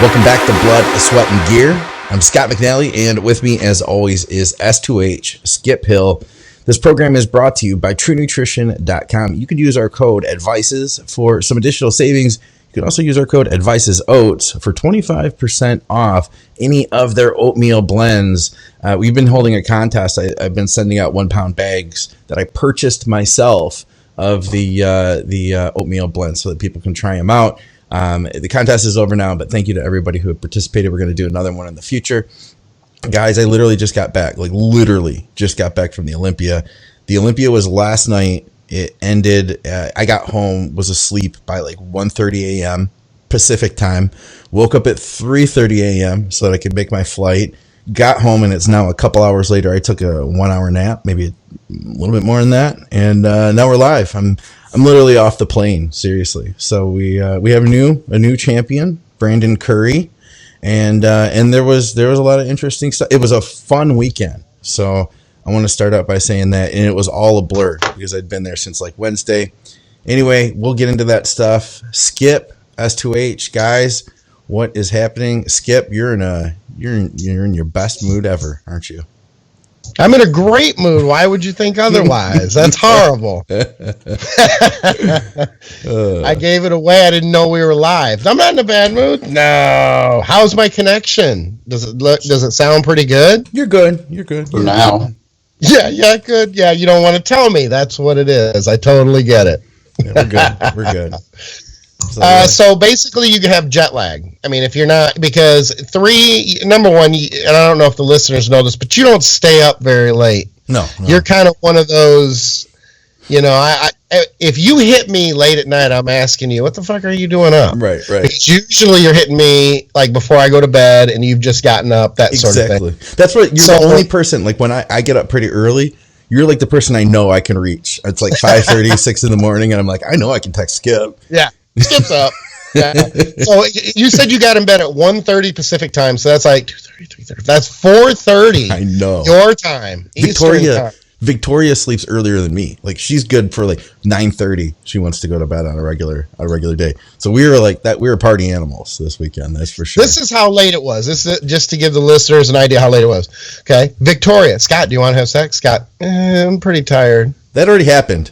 Welcome back to Blood, Sweat, and Gear. I'm Scott McNally, and with me, as always, is S2H, Skip Hill. This program is brought to you by TrueNutrition.com. You can use our code ADVICES for some additional savings. You can also use our code ADVICESOATS for 25% off any of their oatmeal blends. We've been holding a contest. I've been sending out 1 pound bags that I purchased myself of the oatmeal blends so that people can try them out. The contest is over now, but thank you to everybody who participated. We're going to do another one in the future. Guys, I literally just got back, from the Olympia. The Olympia was last night. It ended. I got home, was asleep by like 1:30 a.m. Pacific time. Woke up at 3:30 a.m. so that I could make my flight. Got home, and it's now a couple hours later. I took a 1 hour nap, maybe a little bit more than that, and now we're live. I'm literally off the plane, seriously. So we have a new champion, Brandon Curry, and there was a lot of interesting stuff. It was a fun weekend. So I want to start out by saying that, and it was all a blur because I'd been there since like Wednesday. Anyway, we'll get into that stuff. Skip, S2H, guys, what is happening? Skip, you're in your best mood ever, aren't you? I'm in a great mood. Why would you think otherwise? That's horrible. I gave it away. I didn't know we were live. I'm not in a bad mood. No. How's my connection? Does it sound pretty good? You're good. For now. Yeah, good. Yeah, you don't want to tell me. That's what it is. I totally get it. Yeah, we're good. So basically you can have jet lag. I mean, if you're not, because number one, and I don't know if the listeners know this, but you don't stay up very late. No. You're kind of one of those, if you hit me late at night, I'm asking you, what the fuck are you doing up? Right. Because usually you're hitting me like before I go to bed and you've just gotten up, that sort of thing. That's what you're the only person, like when I get up pretty early, you're like the person I know I can reach. It's like 5:30, 6 in the morning, and I'm like, I know I can text Skip. Yeah. Skip's up. Yeah. So you said you got in bed at 1:30 Pacific time, so that's like 2:30, 3:30. That's 4:30. I know. Your time. Victoria sleeps earlier than me. Like she's good for like 9:30. She wants to go to bed on a regular day. So we were like that. We were party animals this weekend. That's for sure. This is how late it was. This is just to give the listeners an idea how late it was. Okay, Victoria, Scott, do you want to have sex? Scott, I'm pretty tired. That already happened.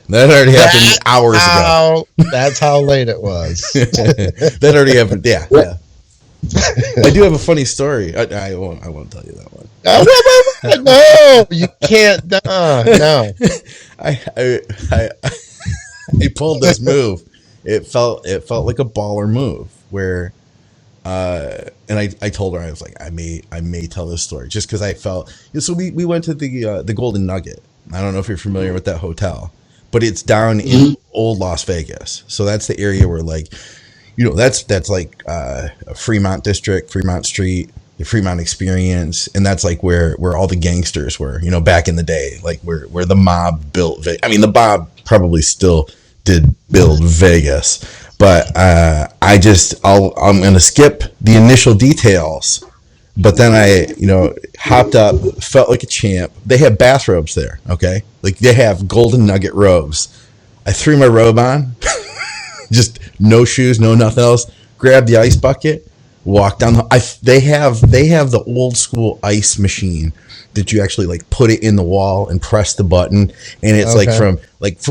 Hours ago. That's how late it was. That already happened. Yeah. I do have a funny story. I won't tell you that one. No, you can't. No. I pulled this move. It felt like a baller move where, and I told her, I was like, I may tell this story just because I felt. So we went to the Golden Nugget. I don't know if you're familiar with that hotel, but it's down in old Las Vegas. So that's the area where that's like Fremont District, Fremont Street, the Fremont Experience, and that's like where all the gangsters were, back in the day, like where the mob built. I mean, the mob probably still did build Vegas, but I'm gonna skip the initial details. But then I, hopped up, felt like a champ. They have bathrobes there, okay? Like they have Golden Nugget robes. I threw my robe on, just no shoes, no nothing else. Grabbed the ice bucket, walked down they have the old school ice machine that you actually like put it in the wall and press the button, and it's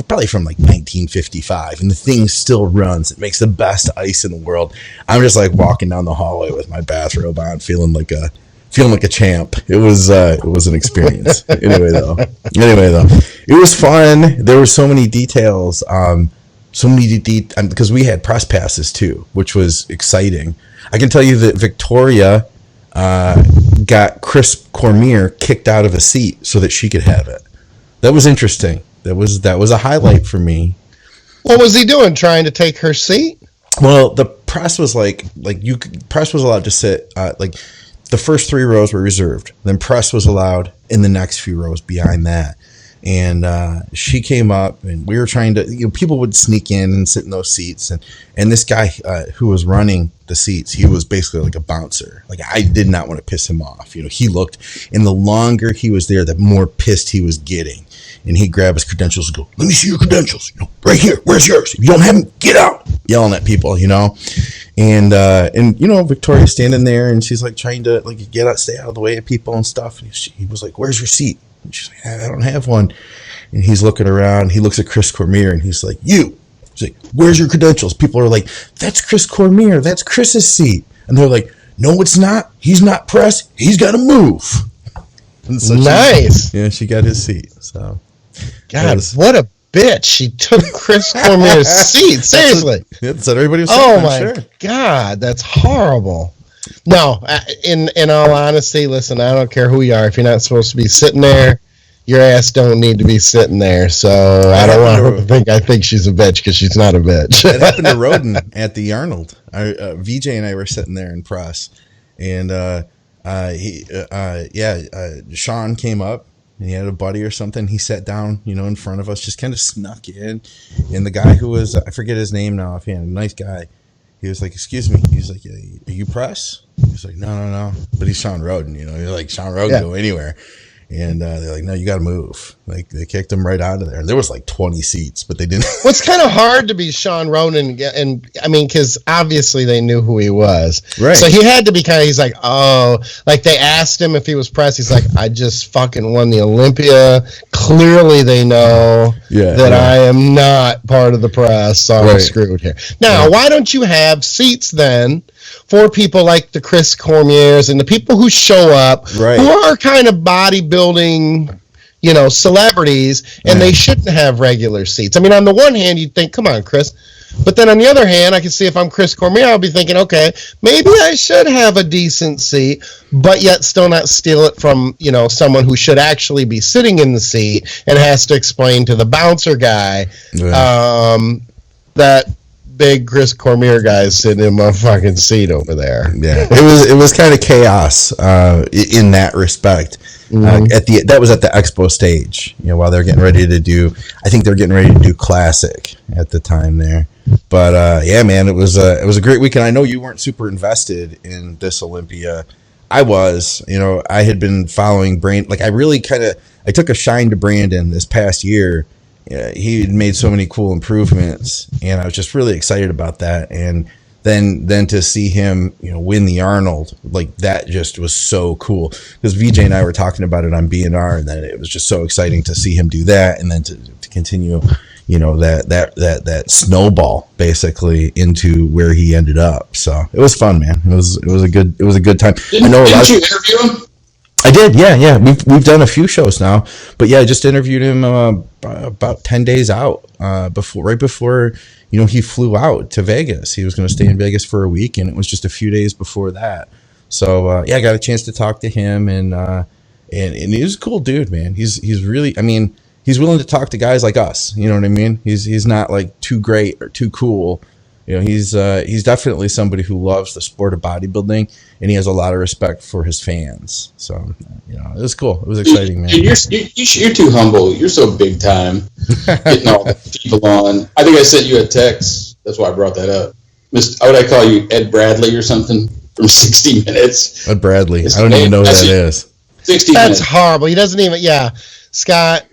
probably from 1955, and the thing still runs. It makes the best ice in the world. I'm just like walking down the hallway with my bathrobe on, feeling like a champ. It was an experience. Anyway though, it was fun. There were so many details, because we had press passes too, which was exciting. I can tell you that Victoria got Chris Cormier kicked out of a seat so that she could have it. That was interesting. That was a highlight for me. What was he doing? Trying to take her seat? Well, the press was press was allowed to sit the first 3 rows were reserved. Then press was allowed in the next few rows behind that. And she came up, and we were trying to, people would sneak in and sit in those seats. And this guy who was running the seats, he was basically like a bouncer. Like, I did not want to piss him off. He looked, and the longer he was there, the more pissed he was getting. And he'd grab his credentials and go, "Let me see your credentials. Right here. Where's yours? If you don't have them, get out." Yelling at people, And Victoria's standing there, and she's like trying to like stay out of the way of people and stuff. And he was like, "Where's your seat?" And she's like, "I don't have one." And he's looking around. He looks at Chris Cormier, and he's like, "You." He's like, "Where's your credentials?" People are like, "That's Chris Cormier. That's Chris's seat." And they're like, "No, it's not. He's not press. He's got to move." And so nice. She got his seat. So, God, what a bitch! She took Chris Cormier's seat. Seriously, that's what everybody was saying. Oh my God, that's horrible. No, in all honesty, listen, I don't care who you are. If you're not supposed to be sitting there, your ass don't need to be sitting there. So I don't want her to think I think she's a bitch, because she's not a bitch. It happened to Roden at the Arnold. VJ and I were sitting there in press, and Sean came up. And he had a buddy or something. He sat down, in front of us, just kind of snuck in. And the guy who was, I forget his name now offhand, nice guy. He was like, "Excuse me." He's like, "Are you press?" He's like, No. But he's Sean Roden, You're like, Sean Roden go anywhere. And they're like, "No, you got to move." Like, they kicked him right out of there. And there was like 20 seats, but they didn't. Well, it's kind of hard to be Sean Roden, and I mean, because obviously they knew who he was, right? So he had to be he's like, oh, like they asked him if he was press. He's like, "I just fucking won the Olympia. Clearly, they know that I am not part of the press, so I'm screwed here." Now, why don't you have seats then for people like the Chris Cormiers and the people who show up, who are kind of bodybuilding, celebrities, and they shouldn't have regular seats? I mean, on the one hand, you'd think, come on, Chris. But then on the other hand, I can see if I'm Chris Cormier, I'll be thinking, okay, maybe I should have a decent seat, but yet still not steal it from, someone who should actually be sitting in the seat and has to explain to the bouncer guy that big Chris Cormier guy sitting in my fucking seat over there. Yeah, it was kind of chaos in that respect. That was at the expo stage, while they're getting ready to do, I think they're getting ready to do classic at the time there. But yeah, man, it was a great weekend. I know you weren't super invested in this Olympia. I was, I had been following Brandon. Like, I took a shine to Brandon this past year. He had made so many cool improvements, and I was just really excited about that. And then to see him, win the Arnold, like, that just was so cool, because VJ and I were talking about it on BNR, and then it was just so exciting to see him do that, and then to continue, that snowball basically into where he ended up. So it was fun, man. It was a good time. Didn't you interview him? I did, yeah. We've done a few shows now, but yeah, I just interviewed him about 10 days out right before he flew out to Vegas. He was going to stay in Vegas for a week, and it was just a few days before that. So yeah, I got a chance to talk to him, and he was a cool dude, man. He's really, I mean, he's willing to talk to guys like us. You know what I mean? He's not like too great or too cool. He's definitely somebody who loves the sport of bodybuilding, and he has a lot of respect for his fans. So, it was cool. It was exciting, man. You're too humble. You're so big time, getting all the people on. I think I sent you a text. That's why I brought that up. What would I call you, Ed Bradley or something from 60 Minutes? Ed Bradley. I don't even know who that is. 60 That's Minutes. horrible. He doesn't even. Yeah. Scott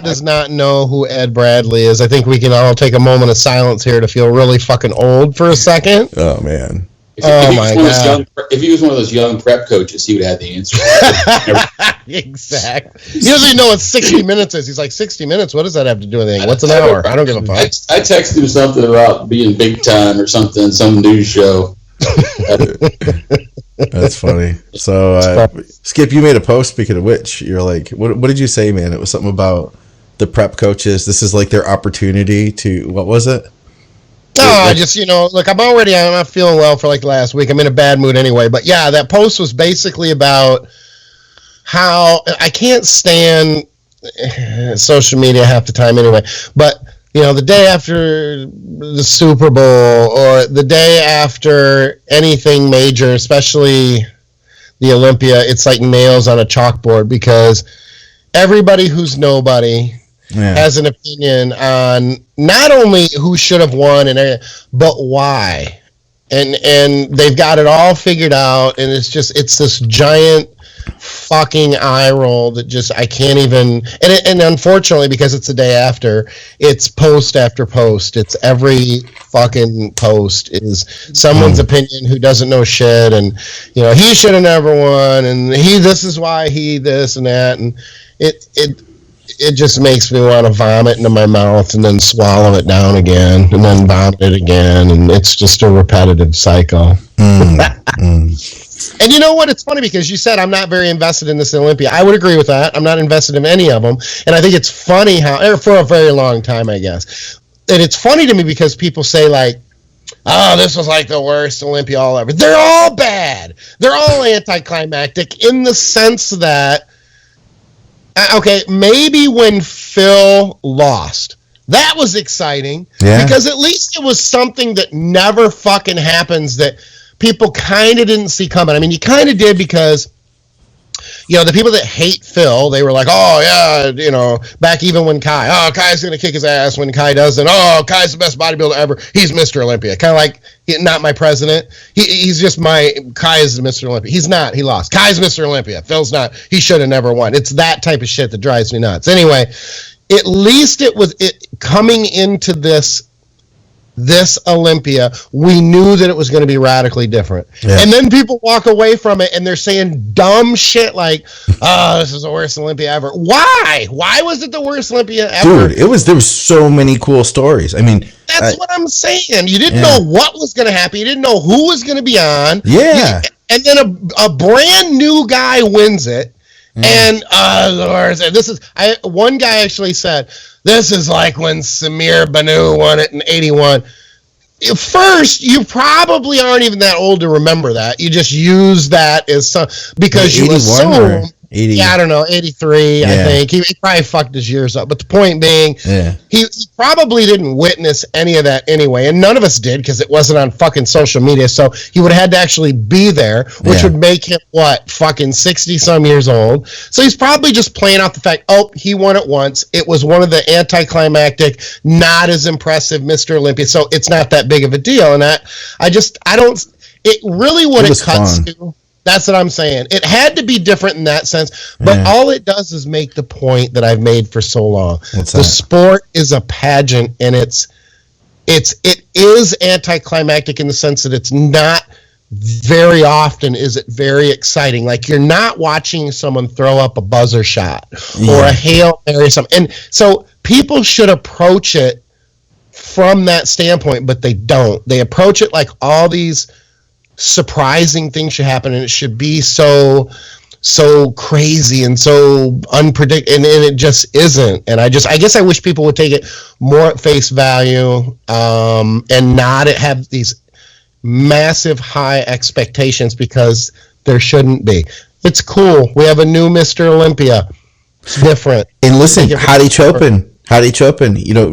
does not know who Ed Bradley is. I think we can all take a moment of silence here to feel really fucking old for a second. Oh, man. If he was one of those young prep coaches, he would have the answer. Exactly. He doesn't even know what 60 minutes is. He's like, 60 minutes? What does that have to do with anything? What's an hour? I don't give a fuck. I texted him something about being big time or something, some news show. That's funny. So, Skip, you made a post, speaking of which, you're like, what did you say, man? It was something about the prep coaches. This is like their opportunity to, what was it? No, I just, look, I'm not feeling well for like the last week. I'm in a bad mood anyway. But yeah, that post was basically about how I can't stand social media half the time anyway. But, the day after the Super Bowl or the day after anything major, especially the Olympia, it's like nails on a chalkboard, because everybody who's nobody has an opinion on not only who should have won but why, and they've got it all figured out, and it's this giant fucking eye roll that just I can't even. And unfortunately, because it's the day after, it's post after post. It's every fucking post is someone's opinion who doesn't know shit, and he should have never won, and this is why he this and that, and it just makes me want to vomit into my mouth and then swallow it down again and then vomit it again, and it's just a repetitive cycle. And you know what? It's funny because you said I'm not very invested in this Olympia. I would agree with that. I'm not invested in any of them. And I think it's funny how, for a very long time, I guess. And it's funny to me because people say like, oh, this was like the worst Olympia all ever. They're all bad. They're all anticlimactic in the sense that, okay, maybe when Phil lost, that was exciting because at least it was something that never fucking happens that people kind of didn't see coming. I mean, you kind of did because, the people that hate Phil, they were like, oh, yeah, back even when Kai's going to kick his ass when Kai doesn't. Oh, Kai's the best bodybuilder ever. He's Mr. Olympia. Kind of like, not my president. He's just Kai is Mr. Olympia. He's not. He lost. Kai's Mr. Olympia. Phil's not. He should have never won. It's that type of shit that drives me nuts. Anyway, at least it was coming into this Olympia, we knew that it was going to be radically different. Yeah. And then people walk away from it and they're saying dumb shit like, oh, this is the worst Olympia ever. Why? Why was it the worst Olympia ever? Dude, there was so many cool stories. I mean, that's what I'm saying. You didn't know what was going to happen. You didn't know who was going to be on. Yeah. And then a brand new guy wins it. And one guy actually said, this is like when Samir Banu won it in 81. First, you probably aren't even that old to remember that. You just use that as because you assume 80. Yeah, I don't know, 83, I think. He probably fucked his years up. But the point being, he probably didn't witness any of that anyway. And none of us did because it wasn't on fucking social media. So he would have had to actually be there, which would make him, fucking 60-some years old. So he's probably just playing off the fact, he won it once. It was one of the anticlimactic, not as impressive Mr. Olympia. So it's not that big of a deal. And it really what it cuts to. That's what I'm saying. It had to be different in that sense, but all it does is make the point that I've made for so long. The sport is a pageant, and it is anticlimactic in the sense that it's not very often is it very exciting. Like you're not watching someone throw up a buzzer shot or a Hail Mary or something. And so people should approach it from that standpoint, but they don't. They approach it like all these surprising things should happen, and it should be so crazy and so unpredictable, and it just isn't. And I guess I wish people would take it more at face value, and not have these massive high expectations because there shouldn't be. It's cool. We have a new Mr. Olympia. It's different. And listen, Hadi Chopin,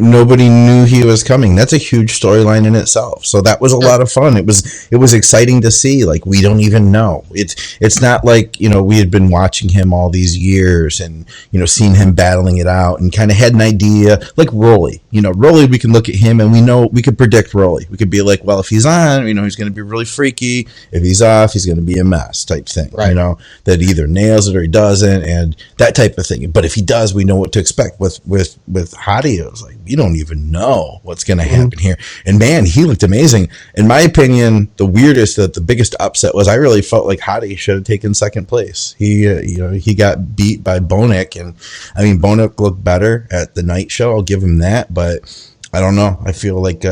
nobody knew he was coming. That's a huge storyline in itself. So that was a lot of fun. It was exciting to see. Like, we don't even know. It's not like, we had been watching him all these years and, seeing him battling it out and kind of had an idea. Like Rolly. Rolly, we can look at him and we could predict Rolly. We could be like, well, if he's on, he's going to be really freaky. If he's off, he's going to be a mess type thing. Right. That either nails it or he doesn't, and that type of thing. But if he does, we know what to expect with Hadi. It was like, we don't even know what's going to happen here. And man, he looked amazing. In my opinion, the biggest upset was I really felt like Hadi should have taken second place. He got beat by Bonek, and I mean, Bonek looked better at the night show. I'll give him that, but I don't know. I feel like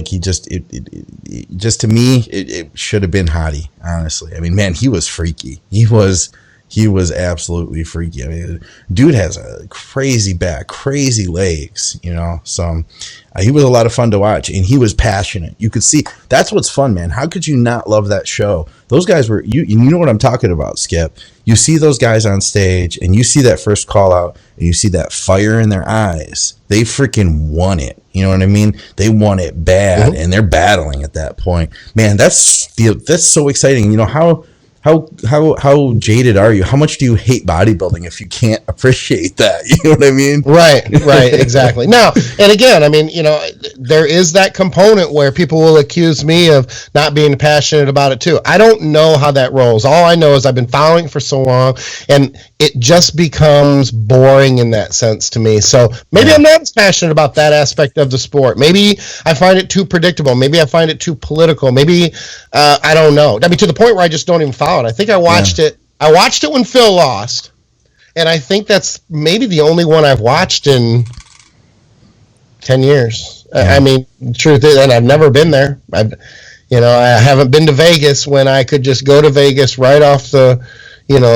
he just to me, it should have been Hadi, honestly. I mean, man, he was freaky. He was absolutely freaky. I mean, dude has a crazy back, crazy legs, So he was a lot of fun to watch, and he was passionate. You could see. That's what's fun, man. How could you not love that show? Those guys were, you know what I'm talking about, Skip. You see those guys on stage, and you see that first call out, and you see that fire in their eyes. They freaking won it. You know what I mean? They won it bad, and they're battling at that point. Man, that's so exciting. how jaded are you? How much do you hate bodybuilding if you can't appreciate that? You know what I mean? Right, exactly. Now, and again, I mean, there is that component where people will accuse me of not being passionate about it too. I don't know how that rolls. All I know is I've been following it for so long, and it just becomes boring in that sense to me. So maybe I'm not as passionate about that aspect of the sport. Maybe I find it too predictable. Maybe I find it too political. Maybe I don't know. I mean, to the point where I just don't even follow it. I think I watched it. I watched it when Phil lost, and I think that's maybe the only one I've watched in 10 years. I mean, the truth is, and I've never been there. I haven't been to Vegas when I could just go to Vegas right off the,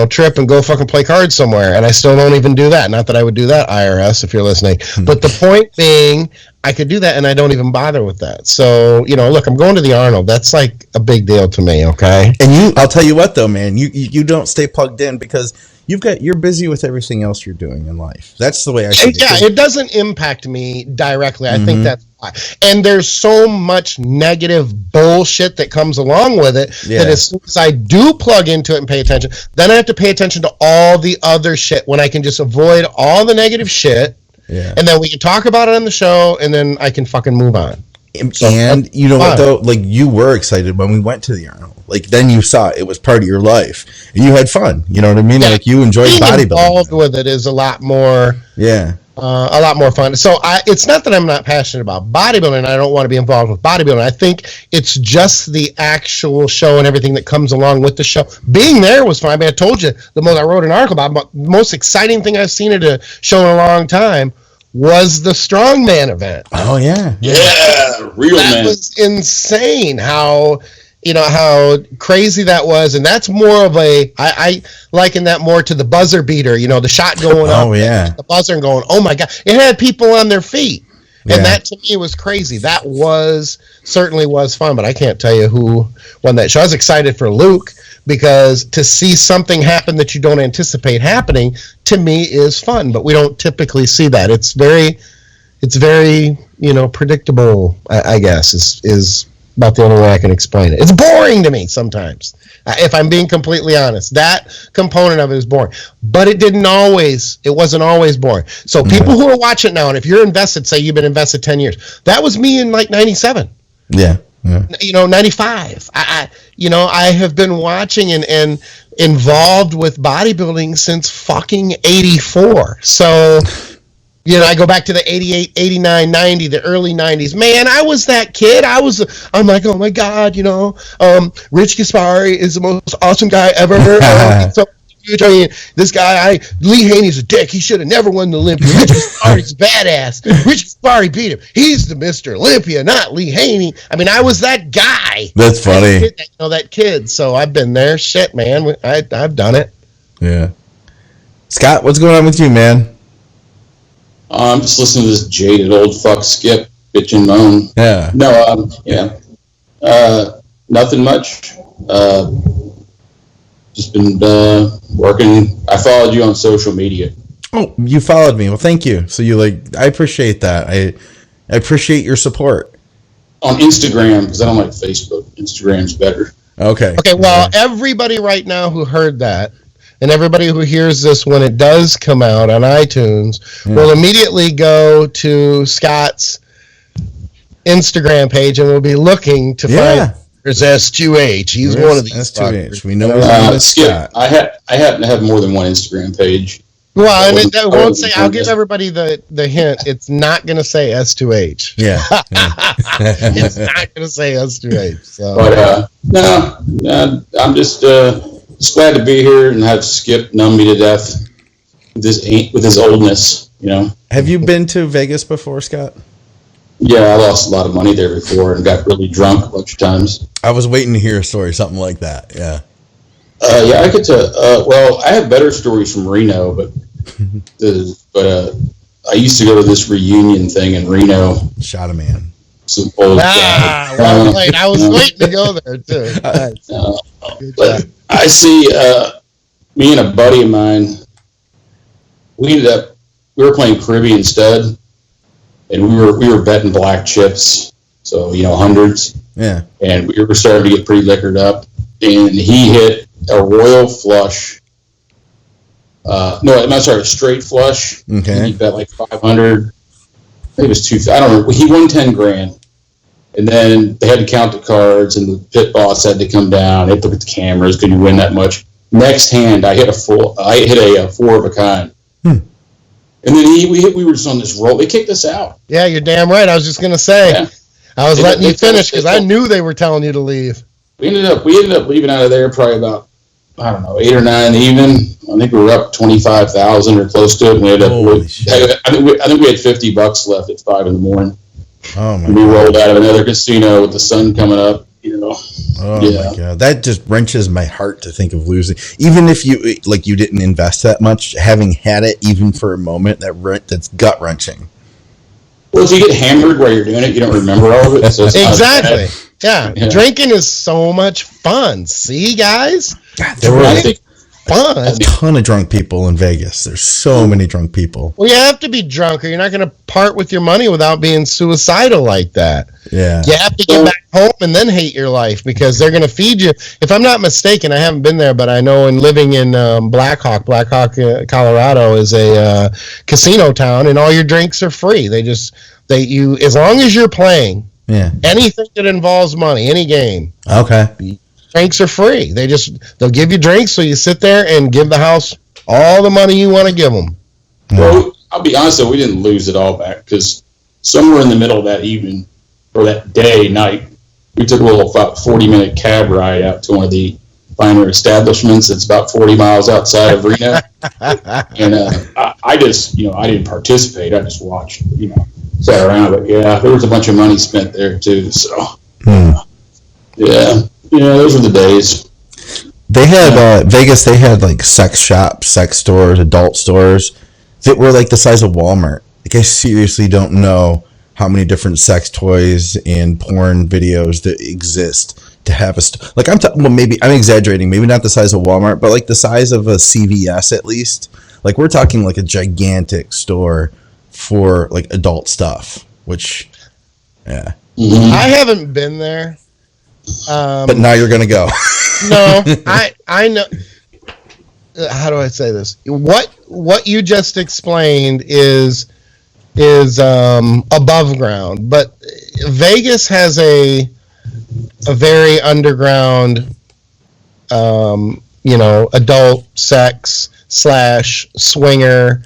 trip and go fucking play cards somewhere. And I still don't even do that. Not that I would do that, IRS, if you're listening. But the point being, I could do that, and I don't even bother with that. So, look, I'm going to the Arnold. That's like a big deal to me, okay? And I'll tell you what, though, man, you don't stay plugged in because you're busy with everything else you're doing in life. That's the way I see it. Yeah, it doesn't impact me directly. I think that's why. And there's so much negative bullshit that comes along with it that as soon as I do plug into it and pay attention, then I have to pay attention to all the other shit when I can just avoid all the negative shit. Yeah. And then we can talk about it on the show, and then I can fucking move on. And you know what, though? Like, you were excited when we went to the Arnold. Like, then you saw it was part of your life, and you had fun. You know what I mean? Yeah. Like, you enjoyed bodybuilding. Involved with it is a lot more. Yeah. A lot more fun. So it's not that I'm not passionate about bodybuilding. I don't want to be involved with bodybuilding. I think it's just the actual show and everything that comes along with the show. Being there was fun. I mean, I told you I wrote an article about the most exciting thing I've seen at a show in a long time was the strongman event. Oh yeah, real that man. Was insane how crazy that was, and that's more of I liken that more to the buzzer beater, the shot going up, the buzzer and going, oh my god, it had people on their feet, and that to me was crazy. That certainly was fun, but I can't tell you who won that show. I was excited for Luke because to see something happen that you don't anticipate happening to me is fun, but we don't typically see that. It's very predictable, I guess is about the only way I can explain it. It's boring to me sometimes, if I'm being completely honest. That component of it is boring, but it wasn't always boring. So people who are watching now, and if you're invested, say you've been invested 10 years, that was me in like 97. Yeah. 95. I have been watching and involved with bodybuilding since fucking 84. So, I go back to the 88, 89, 90, the early 90s. Man, I was that kid. I'm like, oh my God, Rich Gaspari is the most awesome guy ever. So huge. I mean, this guy, Lee Haney's a dick. He should have never won the Olympia. Rich Gaspari's badass. Rich Gaspari beat him. He's the Mr. Olympia, not Lee Haney. I mean, I was that guy. That's funny. That kid. So I've been there. Shit, man. I've done it. Yeah. Scott, what's going on with you, man? I'm just listening to this jaded old fuck Skip bitch and moan. Yeah. No, nothing much. Just been working. I followed you on social media. Oh, you followed me. Well, thank you. So I appreciate that. I appreciate your support. On Instagram, because I don't like Facebook. Instagram's better. Okay. Okay, well, everybody right now who heard that, and everybody who hears this when it does come out on iTunes, will immediately go to Scott's Instagram page and will be looking to find there's S2H. He's one of these S2H. We know Skip. I happen to have more than one Instagram page. Well, and it won't say. I'll give everybody the hint. It's not going to say S2H. Yeah. It's not going to say S2H. So. But no, I'm just glad to be here and have Skip numb me to death with his oldness. Have you been to Vegas before, Scott? Yeah, I lost a lot of money there before and got really drunk a bunch of times. I was waiting to hear a story, something like that. Yeah. Yeah, I could tell. Well, I have better stories from Reno, but I used to go to this reunion thing in Reno. Shot a man. Some old guy. Well played. I was waiting to go there too. But I see me and a buddy of mine. We were playing Caribbean Stud, and we were betting black chips, so hundreds. Yeah. And we were starting to get pretty liquored up, and he hit a royal flush. A straight flush. Okay. He bet like 500. I think it was 2. I don't remember. He won 10 grand. And then they had to count the cards, and the pit boss had to come down. They had to look at the cameras. Could you win that much? Next hand, I hit a 4 of a kind. And then we were just on this roll. They kicked us out. Yeah, you're damn right. I was just gonna say. Yeah. I was letting you finish because I knew they were telling you to leave. We ended up leaving out of there probably about, I don't know, 8 or 9 even. I think we were up 25,000 or close to it. We ended up. I think we had $50 left at 5 a.m. Oh my! And we rolled out of another casino with the sun coming up. Oh my God, that just wrenches my heart to think of losing. Even if you didn't invest that much, having had it even for a moment, that's gut wrenching. Well, if you get hammered while you're doing it, you don't remember all of it. So exactly. Yeah. Drinking is so much fun. See, guys? God, there were fun. A ton of drunk people in Vegas. There's so many drunk people. Well, you have to be drunk or you're not going to part with your money without being suicidal like that. Yeah. You have to get back home and then hate your life because they're going to feed you. If I'm not mistaken, I haven't been there, but I know in living in Black Hawk, Colorado is a casino town, and all your drinks are free. As long as you're playing, anything that involves money, any game. Okay. Drinks are free. They'll give you drinks, so you sit there and give the house all the money you want to give them. Well, I'll be honest though, we didn't lose it all back because somewhere in the middle of that evening or that night, we took a little about 40-minute cab ride out to one of the finer establishments. It's about 40 miles outside of Reno, and I just, I didn't participate. I just watched, sat around. But yeah, there was a bunch of money spent there too. So yeah. Those were the days. They had Vegas. They had like sex shops, sex stores, adult stores that were like the size of Walmart. Like I seriously don't know how many different sex toys and porn videos that exist to have maybe I'm exaggerating. Maybe not the size of Walmart, but like the size of a CVS at least. Like we're talking like a gigantic store for like adult stuff. Which, yeah, I haven't been there. But now you're gonna go. No, I know. How do I say this? What you just explained is above ground, but Vegas has a very underground, adult sex / swinger.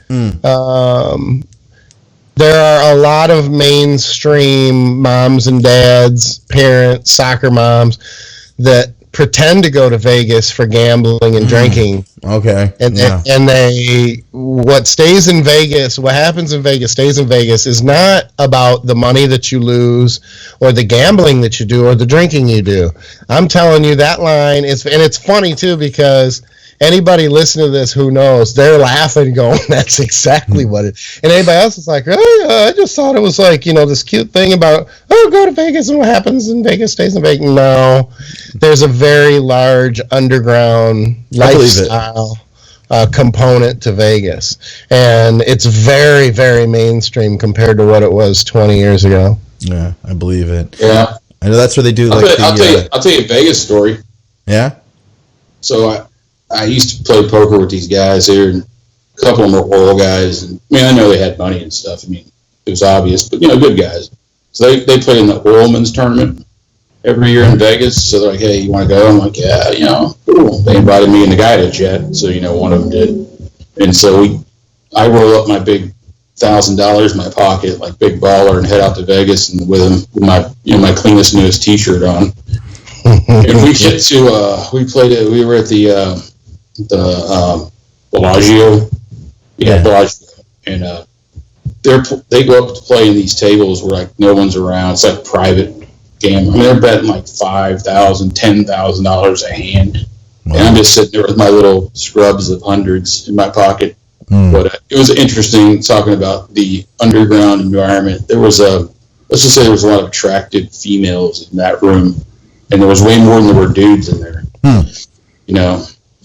There are a lot of mainstream moms and dads, parents, soccer moms that pretend to go to Vegas for gambling and drinking. Okay. And what happens in Vegas stays in Vegas is not about the money that you lose or the gambling that you do or the drinking you do. I'm telling you that line and it's funny too because anybody listening to this who knows, they're laughing going, that's exactly what it is. And anybody else is like, I just thought it was like, this cute thing about, go to Vegas and what happens in Vegas stays in Vegas. No, there's a very large underground lifestyle component to Vegas. And it's very, very mainstream compared to what it was 20 years ago. Yeah, I believe it. Yeah. I know that's where they do I'll tell you a Vegas story. Yeah? So I used to play poker with these guys here, and a couple of them were oil guys. And I know they had money and stuff. It was obvious, but good guys. So they played in the Oilman's tournament every year in Vegas. So they're like, "Hey, you want to go?" I'm like, "Yeah, cool." They invited me and the guy to jet, so one of them did. And so I roll up my big $1,000 in my pocket, like big baller, and head out to Vegas, and with my cleanest, newest T-shirt on. And we get to we were at the Bellagio. Bellagio. And they go up to play in these tables where like no one's around. It's like private gambling. They're betting like $5,000, $10,000 a hand. Wow. And I'm just sitting there with my little scrubs of hundreds in my pocket. But it was interesting talking about the underground environment. Let's just say there was a lot of attractive females in that room, and there was way more than there were dudes in there.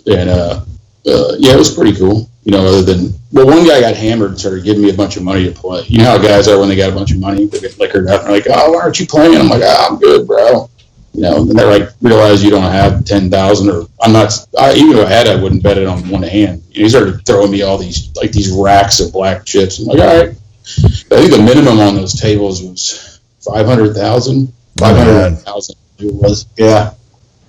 It was pretty cool. Other than one guy got hammered and started giving me a bunch of money to play. You know how guys are when they got a bunch of money, they get liquored up and they're like, "Oh, why aren't you playing?" I'm like, "I'm good, bro." And they're like, realize you don't have 10,000, or even if I had, I wouldn't bet it on one hand. He started throwing me all these racks of black chips. I'm like, all right. I think the minimum on those tables was 500,000. 500,000 it was. Yeah.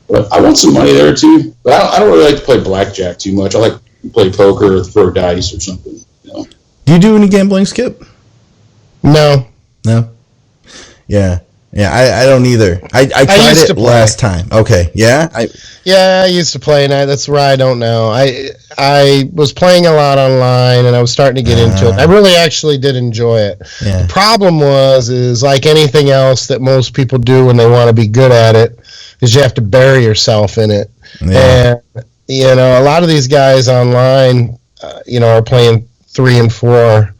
But I want some money there too. But I don't really like to play blackjack too much. I like to play poker or throw dice or something. Do you do any gambling, Skip? No. Yeah, I don't either. I tried it last time. Okay, yeah? I used to play, and that's where I don't know. I was playing a lot online, and I was starting to get into it. I really actually did enjoy it. Yeah. The problem is like anything else that most people do when they want to be good at it, is you have to bury yourself in it. Yeah. And, a lot of these guys online, are playing 3 and 4,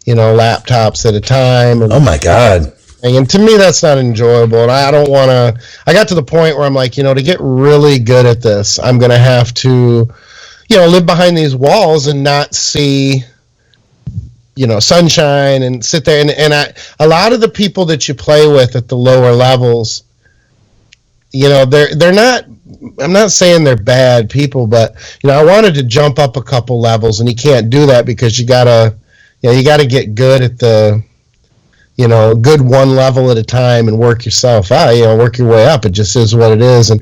laptops at a time. Oh, my God. And to me, that's not enjoyable. And I don't want to. I got to the point where I'm like, to get really good at this, I'm going to have to, live behind these walls and not see, sunshine and sit there. And a lot of the people that you play with at the lower levels, they're not. I'm not saying they're bad people, but I wanted to jump up a couple levels, and you can't do that because you gotta get good at the. Good one level at a time and work yourself out, work your way up. It just is what it is. And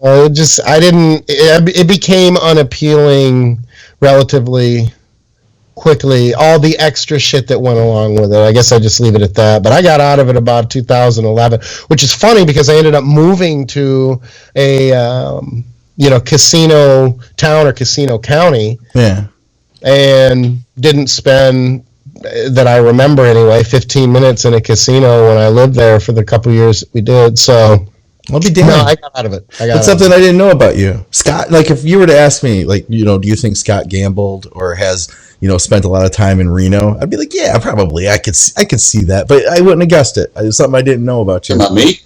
it became unappealing relatively quickly, all the extra shit that went along with it. I guess I just leave it at that. But I got out of it about 2011, which is funny because I ended up moving to a, casino town or casino county. Yeah. And didn't spend, that I remember anyway, 15 minutes in a casino when I lived there for the couple years that we did. So I'll be damned. No, I got out of it. That's something I didn't know about you, Scott. Like, if you were to ask me, like, do you think Scott gambled or has, spent a lot of time in Reno? I'd be like, yeah, probably. I could see that, but I wouldn't have guessed it. It's something I didn't know about you. Not me.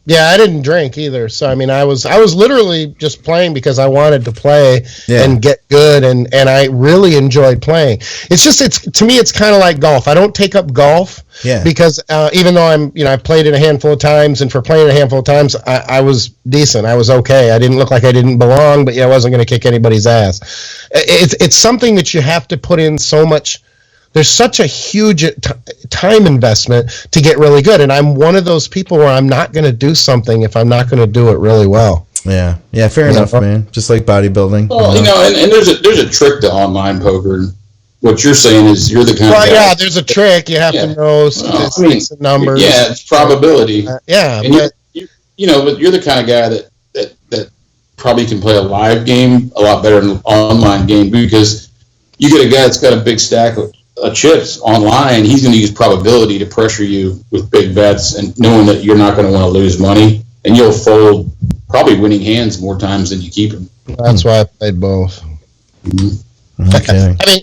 Yeah, I didn't drink either. So I mean, I was literally just playing because I wanted to play and get good, and I really enjoyed playing. To me, it's kind of like golf. I don't take up golf because even though I've played it a handful of times, and for playing it a handful of times, I was decent. I was okay. I didn't look like I didn't belong, but I wasn't going to kick anybody's ass. It's something that you have to put in so much. There's such a huge time investment to get really good. And I'm one of those people where I'm not going to do something if I'm not going to do it really well. Yeah. Yeah. Fair enough, man. Just like bodybuilding. Well, and there's a trick to online poker. What you're saying is you're the kind of guy. Yeah, there's a trick. You have to know statistics and numbers. Yeah, it's probability. And but you're the kind of guy that probably can play a live game a lot better than an online game, because you get a guy that's got a big stack of chips online. He's going to use probability to pressure you with big bets, and knowing that you're not going to want to lose money, and you'll fold probably winning hands more times than you keep them. That's why I played both. Mm-hmm. Okay. I mean,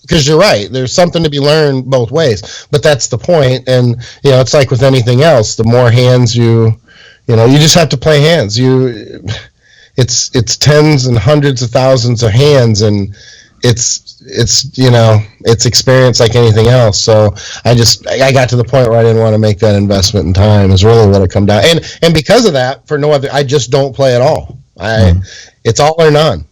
because you're right. There's something to be learned both ways, but that's the point. And it's like with anything else. The more hands you just have to play hands. It's tens and hundreds of thousands of hands, and it's experience like anything else. So I got to the point where I didn't want to make that investment in time, is really what it come down. And because of that, for no other, I just don't play at all. It's all or none.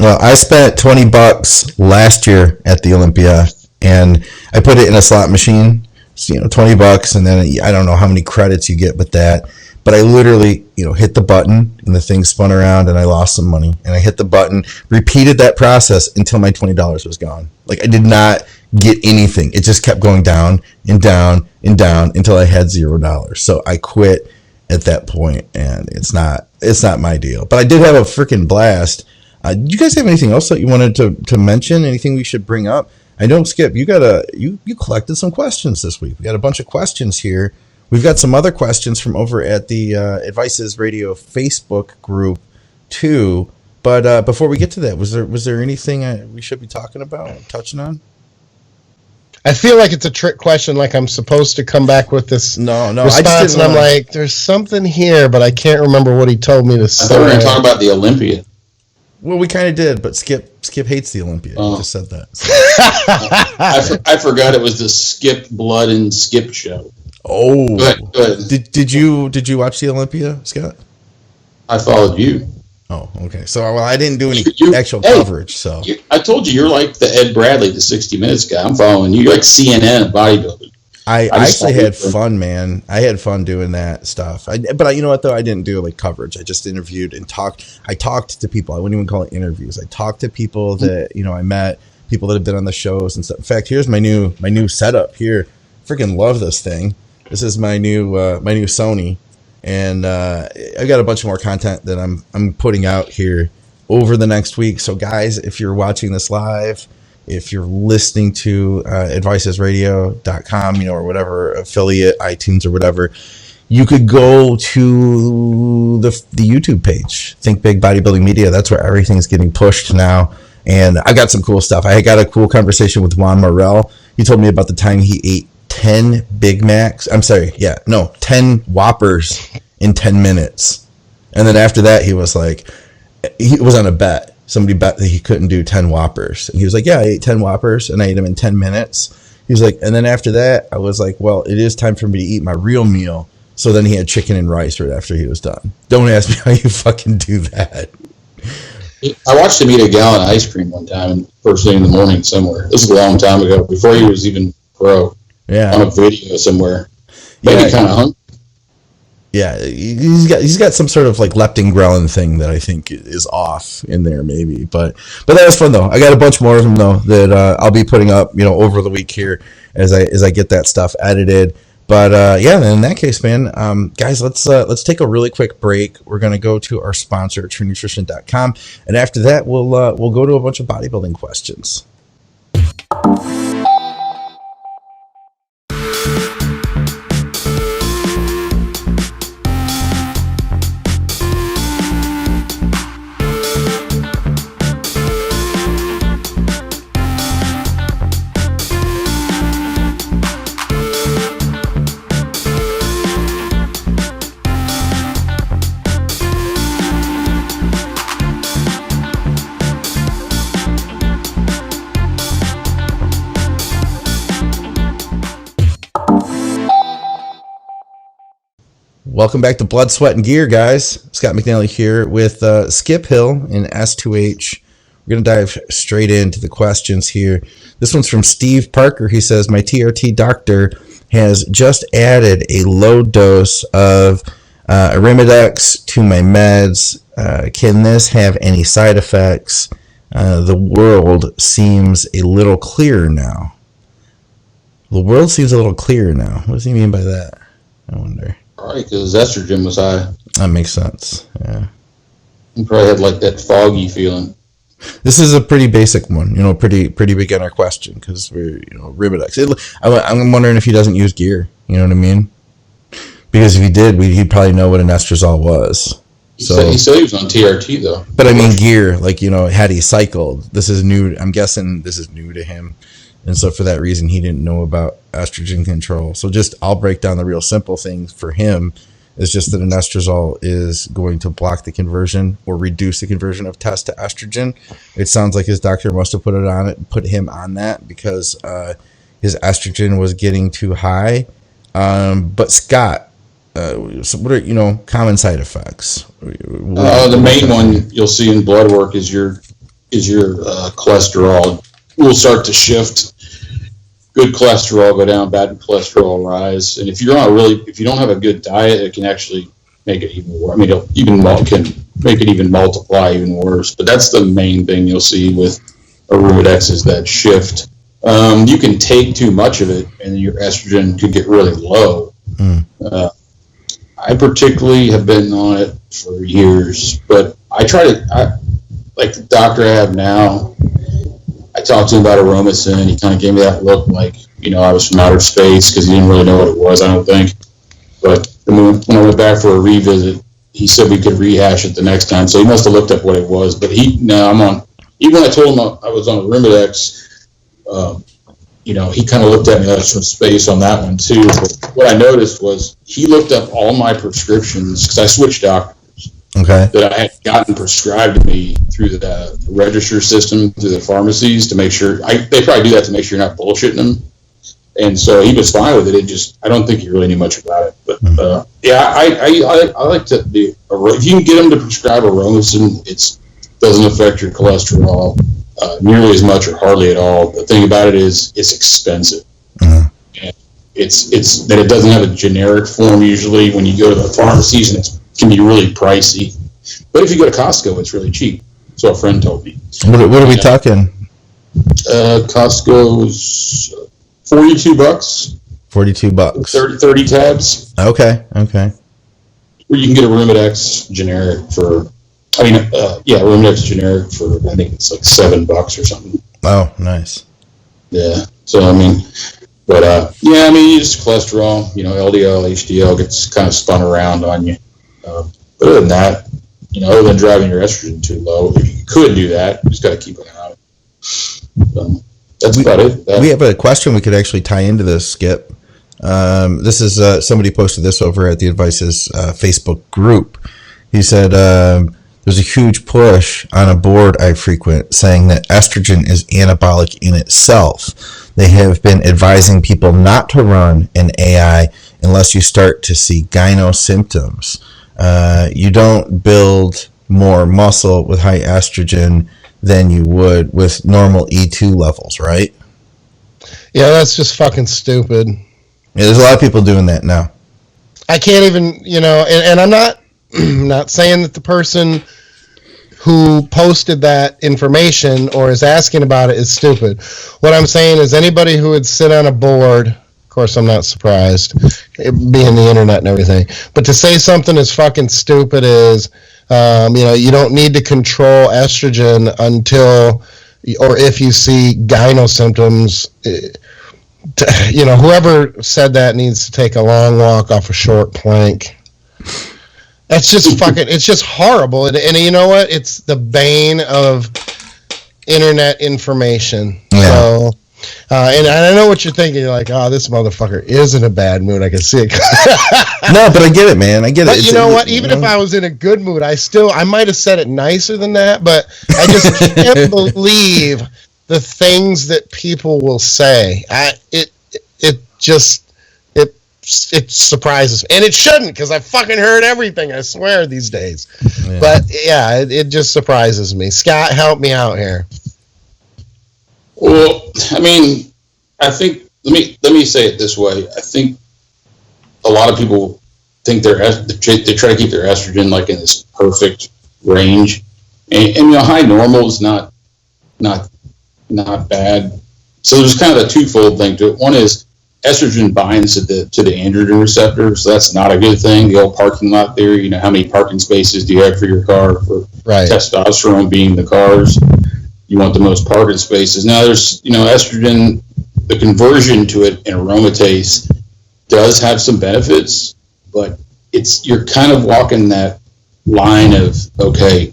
Well, I spent $20 last year at the Olympia, and I put it in a slot machine. So, $20, and then I don't know how many credits you get with that. But I literally, hit the button, and the thing spun around, and I lost some money. And I hit the button, repeated that process until my $20 was gone. Like, I did not get anything. It just kept going down and down and down until I had $0. So I quit at that point, and it's not my deal. But I did have a freaking blast. Do you guys have anything else that you wanted to mention? Anything we should bring up? I know, Skip, you collected some questions this week. We got a bunch of questions here. We've got some other questions from over at the Advices Radio Facebook group too. But before we get to that, was there anything we should be talking about, touching on? I feel like it's a trick question, like I'm supposed to come back with this response, and I'm like, there's something here, but I can't remember what he told me to say. I thought we were going to talk about the Olympia. Well, we kind of did, but Skip hates the Olympia. He just said that. So. I forgot it was the Skip Blood and Skip show. Oh, go ahead. Did you watch the Olympia, Scott? I followed you. Oh, okay. So I didn't do any actual coverage. So I told you you're like the Ed Bradley, the 60 Minutes guy. I'm following you. You're like CNN of bodybuilding. I actually had fun, man. I had fun doing that stuff. But you know what, though? I didn't do like coverage. I just interviewed and talked. I talked to people. I wouldn't even call it interviews. I talked to people that, I met, people that have been on the shows and stuff. In fact, here's my new setup here. Freaking love this thing. This is my new Sony. And I've got a bunch more content that I'm putting out here over the next week. So, guys, if you're watching this live, if you're listening to advicesradio.com, or whatever affiliate, iTunes or whatever, you could go to the YouTube page, Think Big Bodybuilding Media. That's where everything's getting pushed now. And I got some cool stuff. I got a cool conversation with Juan Morel. He told me about the time he ate 10 Big Macs. 10 Whoppers in 10 minutes. And then after that, he was on a bet. Somebody bet that he couldn't do 10 Whoppers. And he was like, yeah, I ate 10 Whoppers and I ate them in 10 minutes. He was like, and then after that, I was like, well, it is time for me to eat my real meal. So then he had chicken and rice right after he was done. Don't ask me how you fucking do that. I watched him eat a gallon of ice cream one time, first thing in the morning somewhere. This is a long time ago, before he was even pro. Yeah. On a video somewhere. Maybe kind of hungry. Yeah, he's got some sort of like leptin ghrelin thing that I think is off in there maybe, but that was fun though. I got a bunch more of them though that I'll be putting up over the week here as I get that stuff edited. But in that case, man, guys, let's take a really quick break. We're gonna go to our sponsor, TrueNutrition.com, and after that we'll go to a bunch of bodybuilding questions. Welcome back to Blood, Sweat, and Gear, guys. Scott McNally here with Skip Hill and S2H. We're going to dive straight into the questions here. This one's from Steve Parker. He says, my TRT doctor has just added a low dose of Arimidex to my meds. Can this have any side effects? The world seems a little clearer now. The world seems a little clearer now. What does he mean by that? I wonder. Probably because estrogen was high. That makes sense. Yeah. You probably had like that foggy feeling. This is a pretty basic one, pretty beginner question because we're, Arimidex. I'm wondering if he doesn't use gear. You know what I mean? Because if he did, he'd probably know what an estradiol was. He said he was on TRT though. But I mean gear, had he cycled? This is new. I'm guessing this is new to him. And so for that reason, he didn't know about estrogen control. So I'll break down the real simple thing for him is just that an estradiol is going to block the conversion or reduce the conversion of test to estrogen. It sounds like his doctor must have put him on that because his estrogen was getting too high. But Scott, so what are common side effects? The main one you'll see in blood work is your cholesterol will start to shift. Good cholesterol go down, bad cholesterol rise, and if you don't have a good diet, it can actually make it even worse. I mean, it can make it even multiply even worse. But that's the main thing you'll see with Arimidex is that shift. You can take too much of it, and your estrogen could get really low. I particularly have been on it for years, but like the doctor I have now. I talked to him about Aromacin. He kind of gave me that look like, I was from outer space because he didn't really know what it was, I don't think. But when I went back for a revisit, he said we could rehash it the next time. So he must have looked up what it was. But even when I told him I was on Arimidex, he kind of looked at me like some space on that one too. But what I noticed was he looked up all my prescriptions because I switched doctors. Okay. That I had gotten prescribed to me through the register system, through the pharmacies to make sure they probably do that to make sure you're not bullshitting them. And so he was fine with it. I don't think he really knew much about it. But I like to do. If you can get him to prescribe aromasin, it doesn't affect your cholesterol nearly as much or hardly at all. The thing about it is it's expensive. And it's that it doesn't have a generic form usually. When you go to the pharmacies, and it can be really pricey. But if you go to Costco, it's really cheap. So a friend told me. What are we talking? Costco's $42. $42. 30 tabs. Okay. Where you can get a Rumidex generic for, Rumidex generic for, I think it's like $7 or something. Oh, nice. Yeah. So, you just cholesterol, LDL, HDL gets kind of spun around on you. But other than that, other than driving your estrogen too low, if you could do that, you just got to keep an eye on it. So that's about it. We have a question we could actually tie into this, Skip. This is somebody posted this over at the Advices Facebook group. He said, there's a huge push on a board I frequent saying that estrogen is anabolic in itself. They have been advising people not to run an AI unless you start to see gyno symptoms. You don't build more muscle with high estrogen than you would with normal E2 levels, right? Yeah, that's just fucking stupid. Yeah, there's a lot of people doing that now. I can't even, and I'm not saying that the person who posted that information or is asking about it is stupid. What I'm saying is anybody who would sit on a board, of course I'm not surprised, being the internet and everything, but to say something as fucking stupid as, you don't need to control estrogen until, or if you see gyno symptoms, whoever said that needs to take a long walk off a short plank. That's just fucking, it's just horrible. And you know what? It's the bane of internet information. Yeah. So, and I know what you're thinking. You're like, oh, this motherfucker is in a bad mood. I can see it. No, but I get it, man. I get it. But you know what? Even if I was in a good mood, I might have said it nicer than that, but I just can't believe the things that people will say. It surprises me. And it shouldn't, because I fucking heard everything, I swear, these days. Yeah. But yeah, it just surprises me. Scott, help me out here. Well, I think, let me say it this way. I think a lot of people think they try to keep their estrogen like in this perfect range. And high normal is not bad. So there's kind of a twofold thing to it. One is estrogen binds to the androgen receptor, so that's not a good thing. The old parking lot theory, how many parking spaces do you have for your car? For testosterone being the cars, you want the most parking spaces. Now there's, estrogen, the conversion to it in aromatase does have some benefits, but you're kind of walking that line of, okay,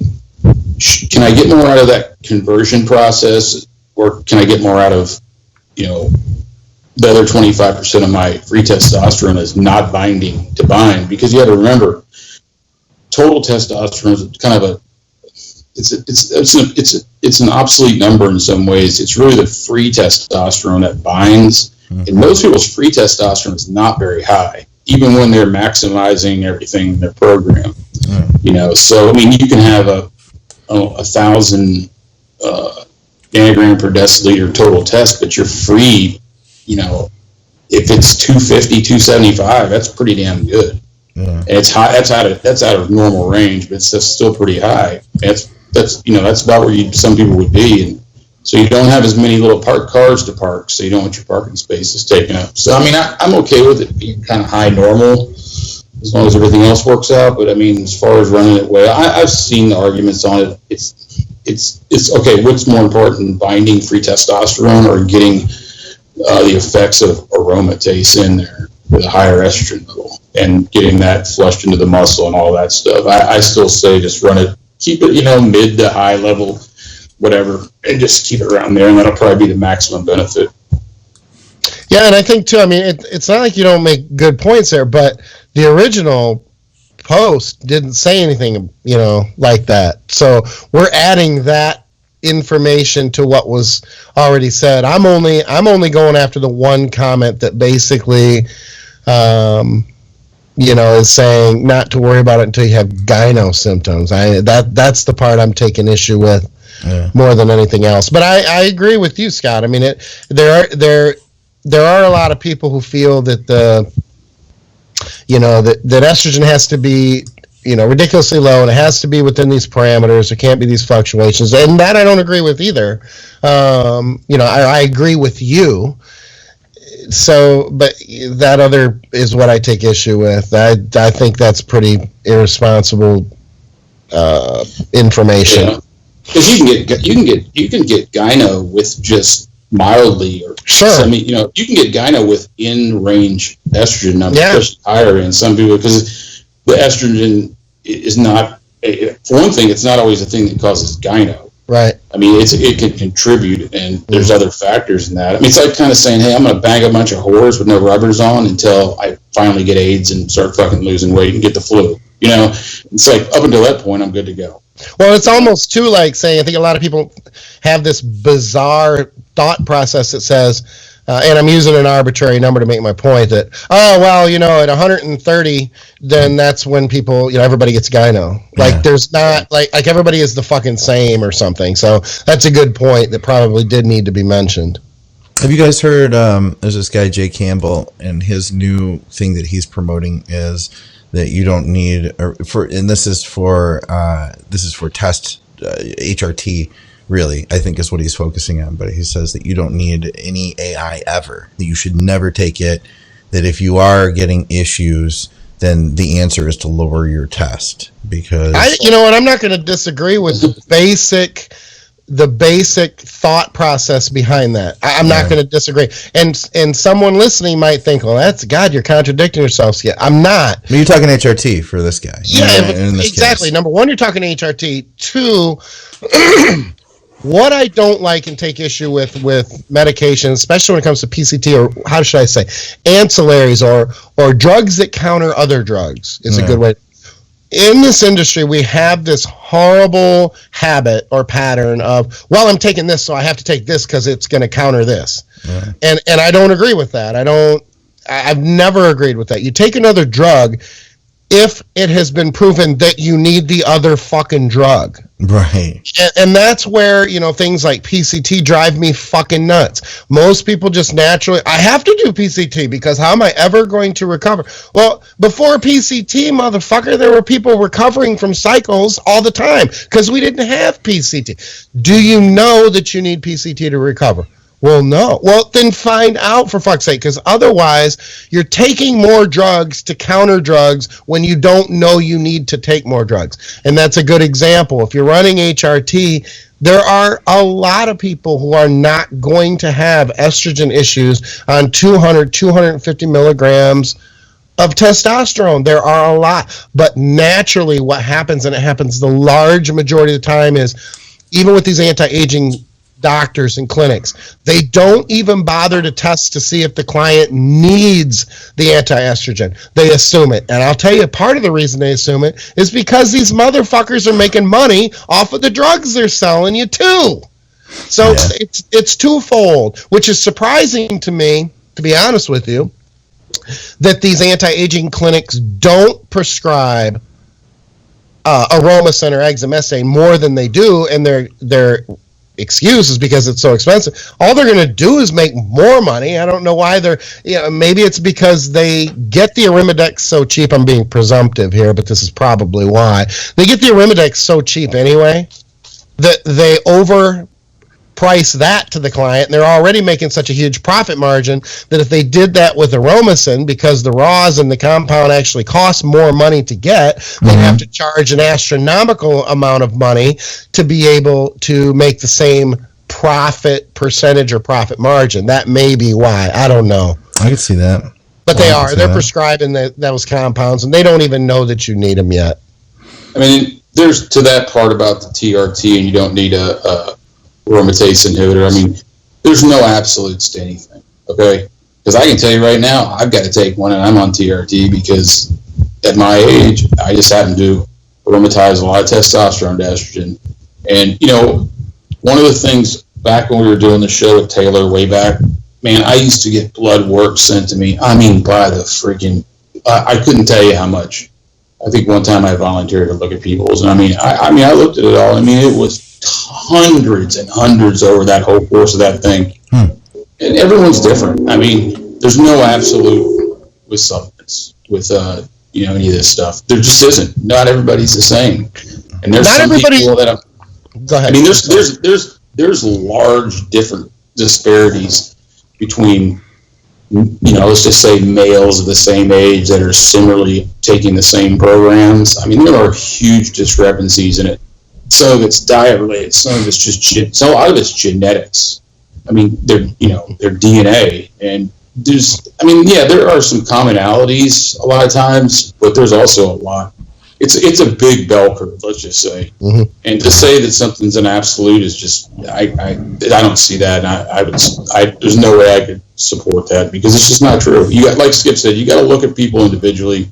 can I get more out of that conversion process, or can I get more out of, the other 25% of my free testosterone is not binding to bind? Because you have to remember, total testosterone is kind of it's an obsolete number in some ways. It's really the free testosterone that binds, and most people's free testosterone is not very high, even when they're maximizing everything in their program. So you can have a 1,000 nanogram per deciliter total test, but you're free. If it's 250, 275, that's pretty damn good. Yeah. And it's high. That's out of normal range, but it's still pretty high. That's about where some people would be, and so you don't have as many little parked cars to park, so you don't want your parking spaces taken up. So I'm okay with it being kind of high normal, as long as everything else works out. But as far as running it well, I've seen the arguments on it. It's okay. What's more important, binding free testosterone or getting the effects of aromatase in there with a higher estrogen level and getting that flushed into the muscle and all that stuff? I still say just run it, keep it, mid to high level, whatever, and just keep it around there, and that'll probably be the maximum benefit. Yeah, and I think too, it's not like you don't make good points there, but the original post didn't say anything, like that. So we're adding that information to what was already said. I'm only going after the one comment that basically, is saying not to worry about it until you have gyno symptoms. That's the part I'm taking issue with more than anything else. But I agree with you, Scott. I mean, there are a lot of people who feel that that estrogen has to be ridiculously low, and it has to be within these parameters. There can't be these fluctuations, and that I don't agree with either. I agree with you. So, but that other is what I take issue with. I think that's pretty irresponsible information. Because you can get gyno with just mildly or you can get gyno with in range estrogen numbers, especially higher in some people, because the estrogen is not, for one thing, it's not always a thing that causes gyno. Right. I mean, it can contribute, and there's other factors in that. I mean, it's like kind of saying, hey, I'm going to bang a bunch of whores with no rubbers on until I finally get AIDS and start fucking losing weight and get the flu. It's like up until that point, I'm good to go. Well, it's almost too like saying, I think a lot of people have this bizarre thought process that says, and I'm using an arbitrary number to make my point, that, at 130, then that's when people, everybody gets gyno. Like, there's not, like everybody is the fucking same or something. So that's a good point that probably did need to be mentioned. Have you guys heard, there's this guy, Jay Campbell, and his new thing that he's promoting is that you don't need, this is for test HRT, really, I think is what he's focusing on. But he says that you don't need any AI ever, that you should never take it, that if you are getting issues, then the answer is to lower your test. Because I'm not going to disagree with the basic thought process behind that. I'm not going to disagree. And someone listening might think, well, you're contradicting yourself. Yeah, I'm not. But you're talking HRT for this guy. Yeah, exactly. Case. Number one, you're talking HRT. Two, what I don't like and take issue with medications, especially when it comes to PCT, or how should I say, ancillaries or drugs that counter other drugs is a good way. In this industry, we have this horrible habit or pattern of, well, I'm taking this, so I have to take this because it's going to counter this. Yeah. And I don't agree with that. I've never agreed with that. You take another drug if it has been proven that you need the other fucking drug. Right. And that's where, things like PCT drive me fucking nuts. Most people just naturally, I have to do PCT because how am I ever going to recover? Well, before PCT, motherfucker, there were people recovering from cycles all the time because we didn't have PCT. Do you know that you need PCT to recover? Well, no. Well, then find out, for fuck's sake, because otherwise you're taking more drugs to counter drugs when you don't know you need to take more drugs. And that's a good example. If you're running HRT, there are a lot of people who are not going to have estrogen issues on 200, 250 milligrams of testosterone. There are a lot. But naturally what happens, and it happens the large majority of the time, is even with these anti-aging doctors and clinics, they don't even bother to test to see if the client needs the anti-estrogen. They assume it. And I'll tell you, part of the reason they assume it is because these motherfuckers are making money off of the drugs they're selling you too. So it's twofold, which is surprising to me, to be honest with you, that these anti-aging clinics don't prescribe Aromacin or Exemestane more than they do, and their excuse is because it's so expensive. All they're going to do is make more money. I don't know why maybe it's because they get the Arimidex so cheap. I'm being presumptive here, but this is probably why. They get the Arimidex so cheap anyway that they overprice that to the client, and they're already making such a huge profit margin that if they did that with Aromacin, because the raws and the compound actually cost more money to get, they'd have to charge an astronomical amount of money to be able to make the same profit percentage or profit margin. That may be why. I don't know. I can see that. But they're prescribing those compounds, and they don't even know that you need them yet. I mean, there's to that part about the TRT, and you don't need a aromatase inhibitor. I mean, there's no absolutes to anything, okay? Because I can tell you right now, I've got to take one, and I'm on TRT because at my age, I just happen to aromatize a lot of testosterone to estrogen. And, one of the things back when we were doing the show with Taylor way back, man, I used to get blood work sent to me. I mean, by the freaking, I couldn't tell you how much. I think one time I volunteered to look at people's, and I looked at it all. I mean, it was hundreds and hundreds over that whole course of that thing. And everyone's different. I mean, there's no absolute with supplements, with any of this stuff. There just isn't. Not everybody's the same. And there's not some people that go ahead. I mean, there's large different disparities between, let's just say males of the same age that are similarly taking the same programs. I mean, there are huge discrepancies in it. Some of it's diet related, some of it's just so a lot of it's genetics. I mean, their DNA, and there are some commonalities a lot of times, but there's also a lot. It's a big bell curve, let's just say. Mm-hmm. And to say that something's an absolute is just I don't see that, and there's no way I could support that, because it's just not true. You got, like Skip said, you got to look at people individually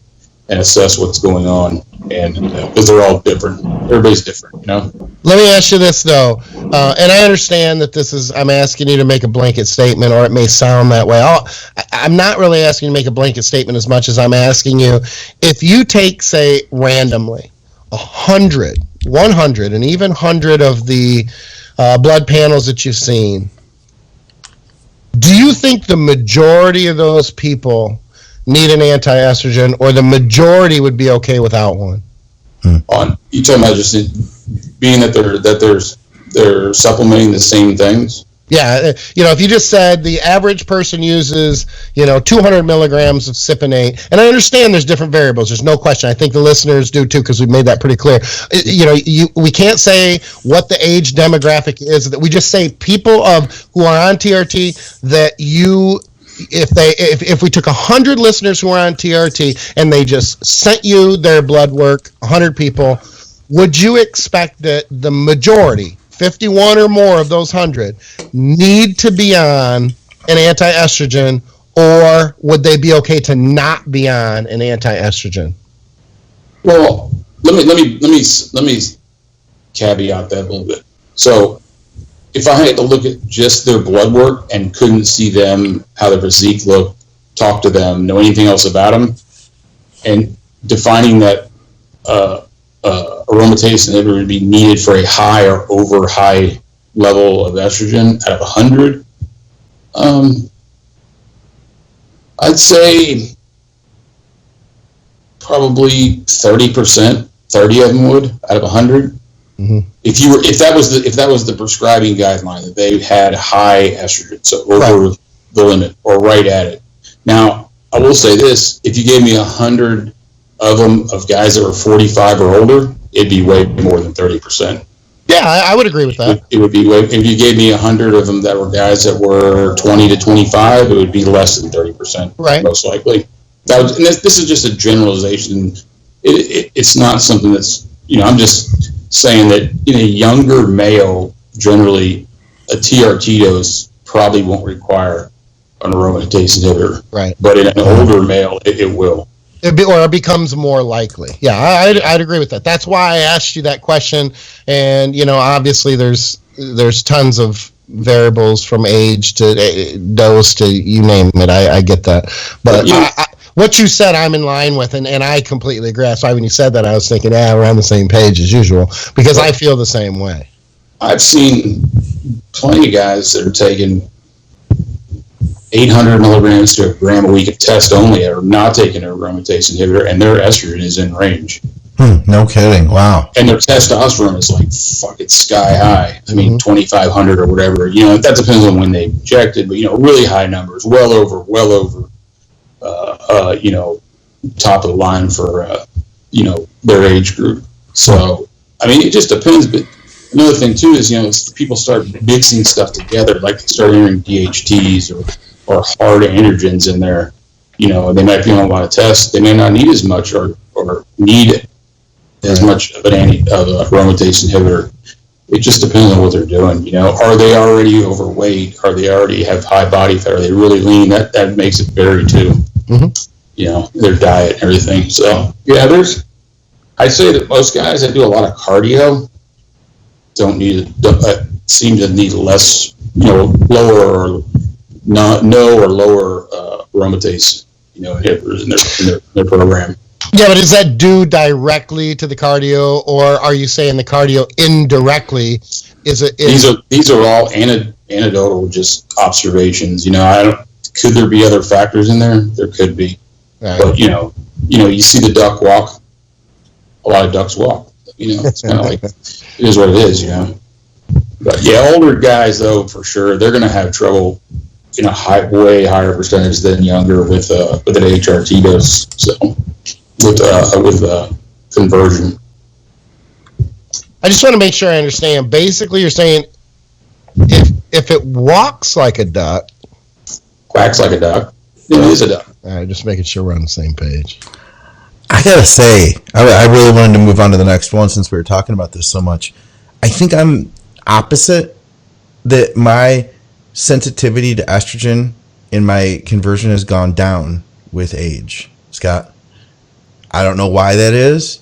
and assess what's going on, and because they're all different. Everybody's different, Let me ask you this though, and I understand that I'm asking you to make a blanket statement, or it may sound that way. I'm not really asking you to make a blanket statement as much as I'm asking you, if you take, say, randomly 100, and even 100 of the blood panels that you've seen, do you think the majority of those people need an anti-estrogen, or the majority would be okay without one? You talking about just being that they're supplementing the same things? Yeah, if you just said the average person uses, 200 milligrams of cypionate, and I understand there's different variables. There's no question. I think the listeners do too, because we've made that pretty clear. We can't say what the age demographic is. That we just say people who are on TRT that if we took 100 listeners who are on TRT and they just sent you their blood work, 100 people, would you expect that the majority, 51 or more of those 100, need to be on an anti-estrogen, or would they be okay to not be on an anti-estrogen? Well, let me caveat that a little bit. So, if I had to look at just their blood work and couldn't see them, how their physique looked, talk to them, know anything else about them, and defining that aromatase inhibitor would be needed for a high or over high level of estrogen out of 100, I'd say probably 30%, 30 of them would out of 100. Mm-hmm. If that was the prescribing guideline, that they had high estrogen, so over the limit or right at it. Now, I will say this: if you gave me 100 of them of guys that were 45 or older, it'd be way more than 30%. Yeah, I would agree with that. It would be way. If you gave me 100 of them that were guys that were 20 to 25, it would be less than 30%, right? Most likely. This is just a generalization. It's not something that's I'm just saying that in a younger male, generally, a TRT dose probably won't require an aromatase inhibitor. Right. But in an older male, it will. It becomes more likely. Yeah, I'd agree with that. That's why I asked you that question. And, obviously there's tons of variables from age to dose to you name it. I get that. But what you said, I'm in line with, and I completely agree. That's why when you said that, I was thinking, we're on the same page as usual, because I feel the same way. I've seen plenty of guys that are taking 800 milligrams to a gram a week of test only, or not taking an aromatase inhibitor, and their estrogen is in range. No kidding. Wow. And their testosterone is like fucking sky high. I mean, 2,500 or whatever. That depends on when they injected, but really high numbers, well over. Top of the line for their age group. So it just depends. But another thing too is people start mixing stuff together, like they start entering DHTs or hard androgens in there. They might be on a lot of tests. They may not need as much or need as much of an aromatase inhibitor. It just depends on what they're doing. Are they already overweight? Are they already have high body fat? Are they really lean? That makes it vary too. Mm-hmm. Their diet and everything. So I say that most guys that do a lot of cardio don't need it. seem to need less, lower or no or lower aromatase, inhibitors in their program. Yeah, but is that due directly to the cardio, or are you saying the cardio indirectly? These are all anecdotal, just observations. Could there be other factors in there? There could be, right. But you see the duck walk. A lot of ducks walk. It's kind of like it is what it is. But yeah, older guys though, for sure, they're going to have trouble. Way higher percentage than younger with an HRT dose. So with conversion. I just want to make sure I understand. Basically, you're saying if it walks like a duck, quacks like a duck, it is a duck. All right, just making sure we're on the same page. I gotta say, I really wanted to move on to the next one since we were talking about this so much. I think I'm opposite, that my sensitivity to estrogen in my conversion has gone down with age, Scott. I don't know why that is,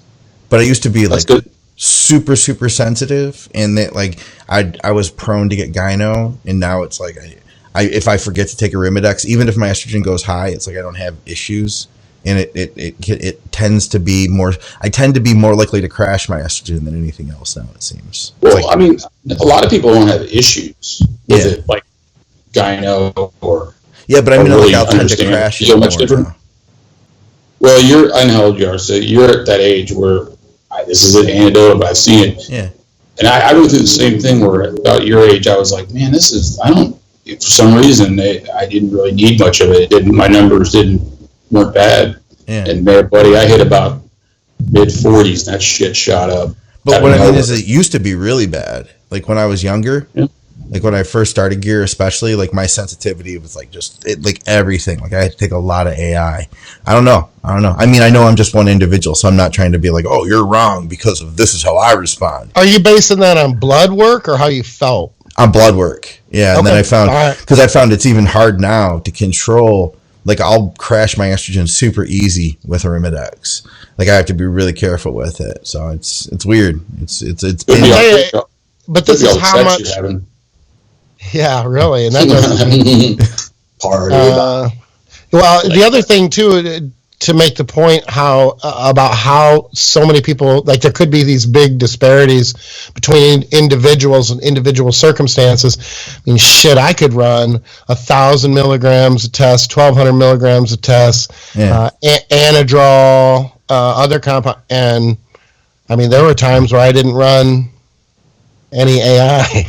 but I used to be like super, super sensitive, and that like I was prone to get gyno, and now it's like if I forget to take a Arimidex, even if my estrogen goes high, it's like I don't have issues, and it tends to be more. I tend to be more likely to crash my estrogen than anything else now. It seems. Well, I mean, a lot of people don't have issues with it, like gyno or. Yeah, but I mean, really I'll tend to crash. So much different. Now. Well, I know how old you are, so you're at that age where this is an anecdote, but I've seen it. Yeah. And I went through the same thing where about your age, I was like, man, for some reason, I didn't really need much of it. My numbers weren't bad. Yeah. And man, buddy, I hit about mid-40s, and that shit shot up. But what I mean is it used to be really bad. Like when I was younger, like when I first started gear, especially, like my sensitivity was like like everything. Like I had to take a lot of AI. I don't know. I mean, I know I'm just one individual, so I'm not trying to be like, oh, you're wrong because of this is how I respond. Are you basing that on blood work or how you felt? On blood work. Yeah. Okay. And then I found, because I found it's even hard now to control. Like I'll crash my estrogen super easy with Arimidex. Like I have to be really careful with it. So it's weird. It's but this is how much. Yeah, really, and that doesn't party. Well, the other thing too, to make the point about how so many people, like there could be these big disparities between individuals and individual circumstances. I mean, shit, I could run 1,000 milligrams a test, 1,200 milligrams a test, Anadrol, other compound, and I mean, there were times where I didn't run any AI.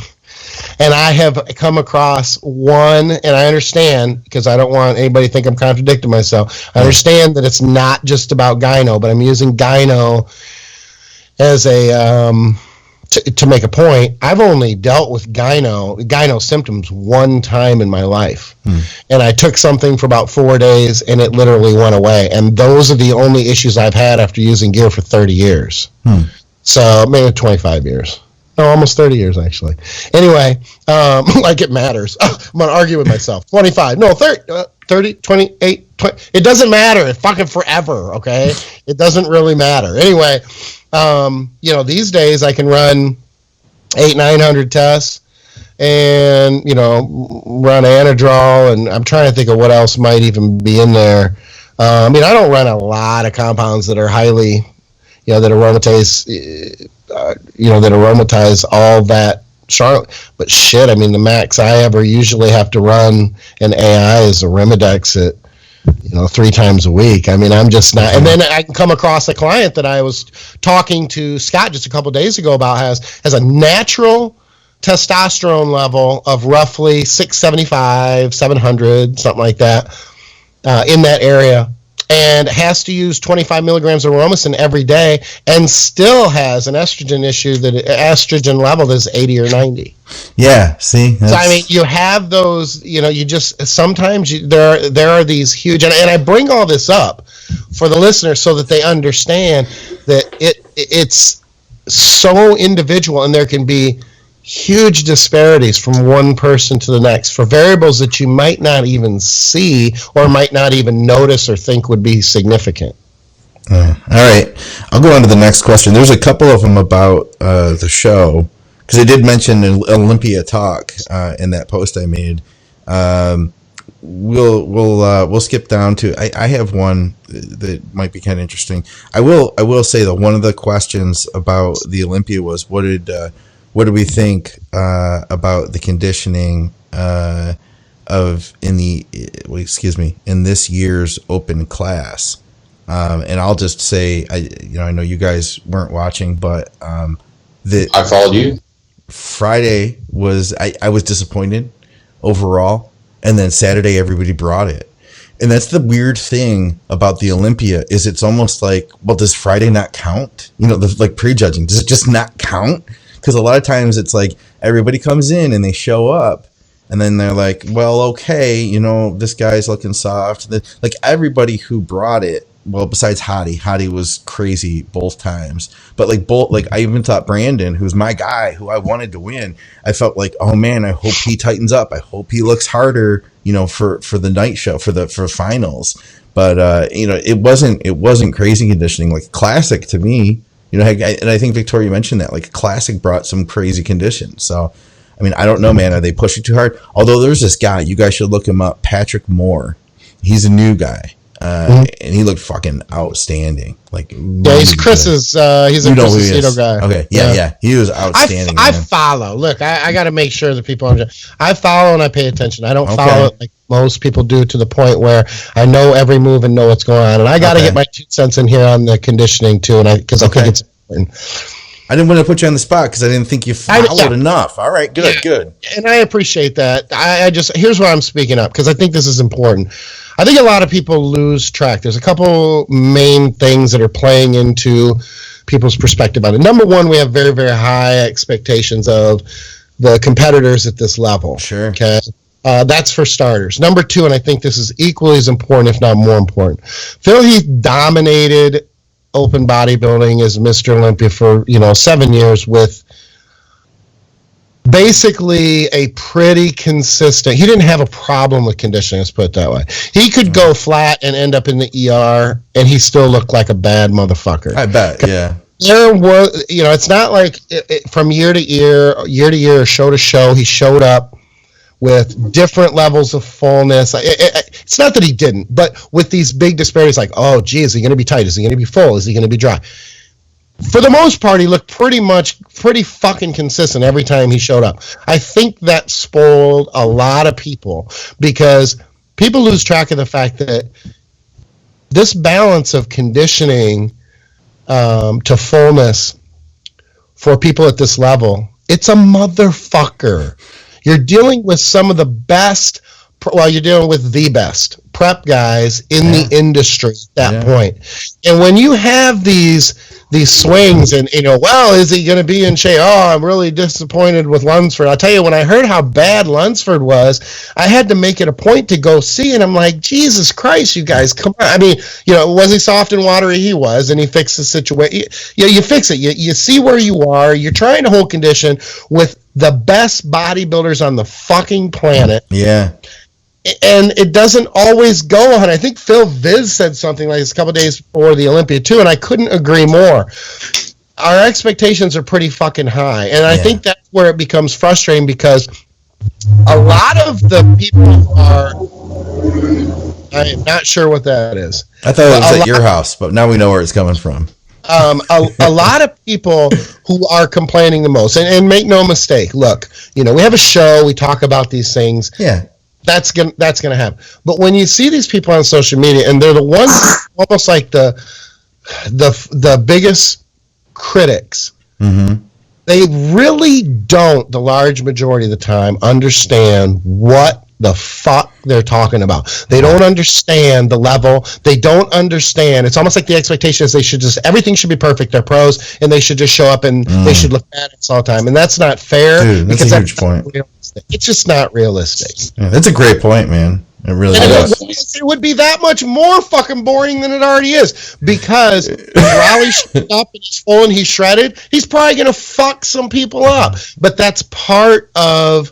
And I have come across one, and I understand, because I don't want anybody to think I'm contradicting myself. I understand that it's not just about gyno, but I'm using gyno as to make a point. I've only dealt with gyno symptoms one time in my life. And I took something for about 4 days, and it literally went away. And those are the only issues I've had after using gear for 30 years. So maybe 25 years. No, almost 30 years, actually. Anyway, like it matters. I'm going to argue with myself. 25. No, 30, 28, 20. It doesn't matter. It's fucking forever, okay? It doesn't really matter. Anyway, these days I can run 800-900 tests and, run Anadrol, and I'm trying to think of what else might even be in there. I mean, I don't run a lot of compounds that are highly, that aromatase... that aromatize all that Charlotte, but shit, I mean, the max I ever usually have to run an AI is a Arimidex at 3 times a week. I mean, I'm just not. And then I can come across a client that I was talking to Scott just a couple of days ago about has a natural testosterone level of roughly 675, 700, something like that, in that area. And has to use 25 milligrams of Aromasin every day, and still has an estrogen issue estrogen level is 80 or 90. Yeah, see. So I mean, you have those. You just sometimes there are these huge, and I bring all this up for the listeners so that they understand that it's so individual, and there can be huge disparities from one person to the next for variables that you might not even see or might not even notice or think would be significant. All right. I'll go on to the next question. There's a couple of them about the show. because I did mention an Olympia talk in that post I made. We'll skip down to. I have one that might be kind of interesting. I will say that one of the questions about the Olympia was what did we think about the conditioning in this year's open class. And I'll just say, I know you guys weren't watching, but I followed you. Friday was I was disappointed overall, and then Saturday everybody brought it, and that's the weird thing about the Olympia is it's almost like, well, does Friday not count? Like prejudging, does it just not count? Because a lot of times it's like everybody comes in and they show up, and then they're like, well, okay, this guy's looking soft. Like everybody who brought it. Well, besides Hottie was crazy both times. But I even thought Brandon, who's my guy, who I wanted to win, I felt like, oh man, I hope he tightens up. I hope he looks harder, for the night show, for finals. But it wasn't crazy conditioning. Like classic to me, and I think Victoria mentioned that, like classic brought some crazy conditions. So, I mean, I don't know, man. Are they pushing too hard? Although there's this guy, you guys should look him up, Patrick Moore. He's a new guy. And he looked fucking outstanding. Like, he's Chris's. He's a Chris Aceto guy. Okay, yeah, he was outstanding. I follow. Look, I got to make sure that people understand. I follow and I pay attention. I don't follow it like most people do to the point where I know every move and know what's going on. And I got to get my 2 cents in here on the conditioning too, because I think it's important. I didn't want to put you on the spot because I didn't think you followed enough. All right, good. And I appreciate that. I just here's why I'm speaking up, because I think this is important. I think a lot of people lose track. There's a couple main things that are playing into people's perspective on it. Number one, we have very, very high expectations of the competitors at this level. Sure. Okay. That's for starters. Number two, and I think this is equally as important, if not more important, Phil Heath dominated open bodybuilding as Mr. Olympia for 7 years with basically a pretty consistent. He didn't have a problem with conditioning, let's put it that way. He could go flat and end up in the ER, and he still looked like a bad motherfucker. I bet, yeah. There was, it's not like from year to year, show to show, he showed up with different levels of fullness. It's not that he didn't, but with these big disparities, like, oh, gee, is he going to be tight? Is he going to be full? Is he going to be dry? For the most part, he looked pretty fucking consistent every time he showed up. I think that spoiled a lot of people because people lose track of the fact that this balance of conditioning to fullness for people at this level, it's a motherfucker. You're dealing with some of the best, you're dealing with the best prep guys in the industry at that point. And when you have these swings and, well, is he going to be in shape? Oh, I'm really disappointed with Lunsford. I'll tell you, when I heard how bad Lunsford was, I had to make it a point to go see, and I'm like, Jesus Christ, you guys, come on. I mean, was he soft and watery? He was, and he fixed the situation. You fix it. You see where you are. You're trying to hold condition with the best bodybuilders on the fucking planet. Yeah. And it doesn't always go on. I think Phil Viz said something like this a couple of days before the Olympia too, and I couldn't agree more. Our expectations are pretty fucking high, and I think that's where it becomes frustrating because a lot of the people I'm not sure what that is. I thought it was at your house, but now we know where it's coming from. A lot of people who are complaining the most, and make no mistake, look, we have a show, we talk about these things. Yeah. That's gonna happen. But when you see these people on social media, and they're the ones almost like the biggest critics, they really don't, the large majority of the time, understand what the fuck they're talking about. They don't understand the level. They don't understand. It's almost like the expectation is everything should be perfect. They're pros, and they should just show up and they should look at us all the time. And that's not fair. Dude, that's a huge point. It's just not realistic. Yeah, that's a great point, man. It really is. It would be that much more fucking boring than it already is. Because if Raleigh showed up and he's full and he's shredded, he's probably going to fuck some people up. But that's part of...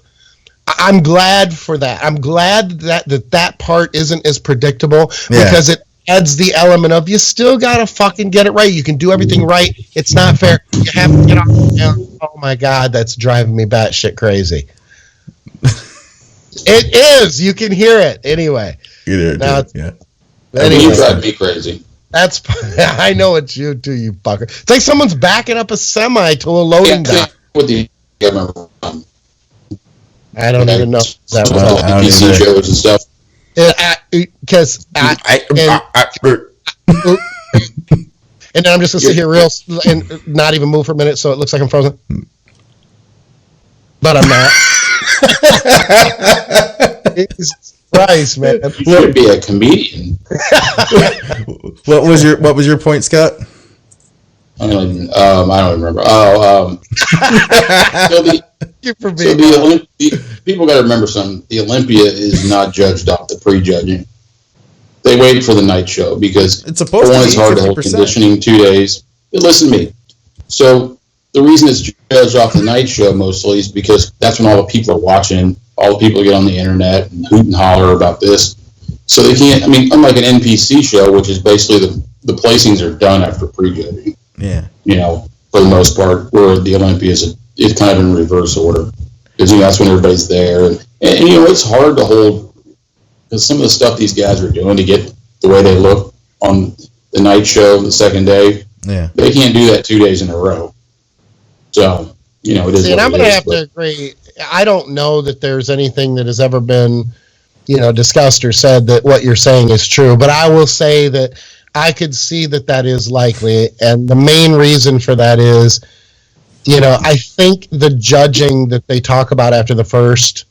I'm glad for that. I'm glad that part isn't as predictable because it adds the element of you still got to fucking get it right. You can do everything right. It's not fair. You have to get off the Oh my God, that's driving me batshit crazy. It is. You can hear it anyway. You drive me crazy. That's. I know it's you too, you fucker. It's like someone's backing up a semi to a loading dock. I don't even know that was all PC shows and stuff. Because and then I'm just gonna sit here real and not even move for a minute, so it looks like I'm frozen. But I'm not. Jesus Christ, man! You should be a comedian. What was your point, Scott? I don't remember. People got to remember something. The Olympia is not judged off the prejudging. They wait for the night show because it's supposed it's hard to hold conditioning 2 days. Listen to me. So the reason it's judged off the night show mostly is because that's when all the people are watching. All the people get on the internet and hoot and holler about this. So they can't. I mean, unlike an NPC show, which is basically the placings are done after prejudging. Yeah. For the most part, where the Olympia is kind of in reverse order because that's when everybody's there, and it's hard to hold because some of the stuff these guys are doing to get the way they look on the night show the second day. Yeah. They can't do that 2 days in a row. So it is. See, and I'm going to have to agree. I don't know that there's anything that has ever been, discussed or said that what you're saying is true, but I will say that I could see that is likely, and the main reason for that is, I think the judging that they talk about after the first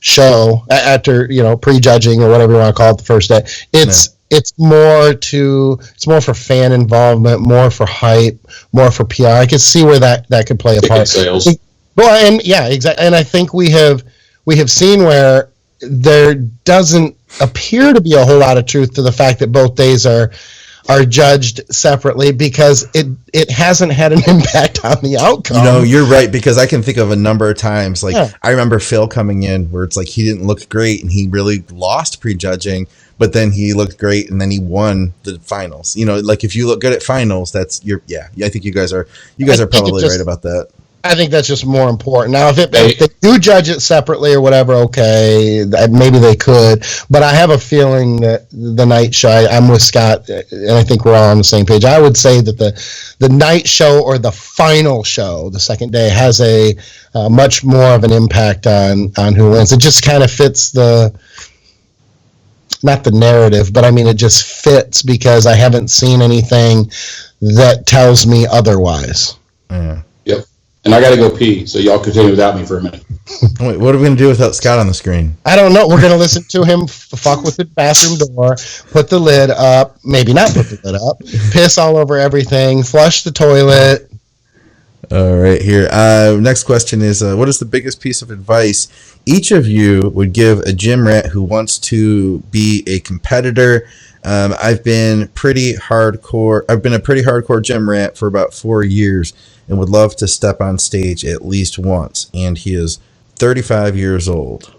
show, after prejudging or whatever you want to call it, the first day, it's more for fan involvement, more for hype, more for PR. I could see where that could play a part. Sales. Well, and yeah, exactly. And I think we have seen where there doesn't appear to be a whole lot of truth to the fact that both days are judged separately because it hasn't had an impact on the outcome. You're right, because I can think of a number of times. I remember Phil coming in where it's like he didn't look great and he really lost prejudging, but then he looked great and then he won the finals. If you look good at finals, I think you guys are probably right about that. I think that's just more important. Now, if they do judge it separately or whatever, okay, maybe they could. But I have a feeling that the night show, I'm with Scott, and I think we're all on the same page. I would say that the night show or the final show, the second day, has a much more of an impact on who wins. It just kind of fits not the narrative, but I mean, it just fits because I haven't seen anything that tells me otherwise. Yeah. And I got to go pee, so y'all continue without me for a minute. Wait, what are we going to do without Scott on the screen? I don't know. We're going to listen to him fuck with the bathroom door, put the lid up, maybe not put the lid up, piss all over everything, flush the toilet. All right, here. Next question is, what is the biggest piece of advice each of you would give a gym rat who wants to be a competitor? I've been a pretty hardcore gym rat for about 4 years and would love to step on stage at least once. And he is 35 years old.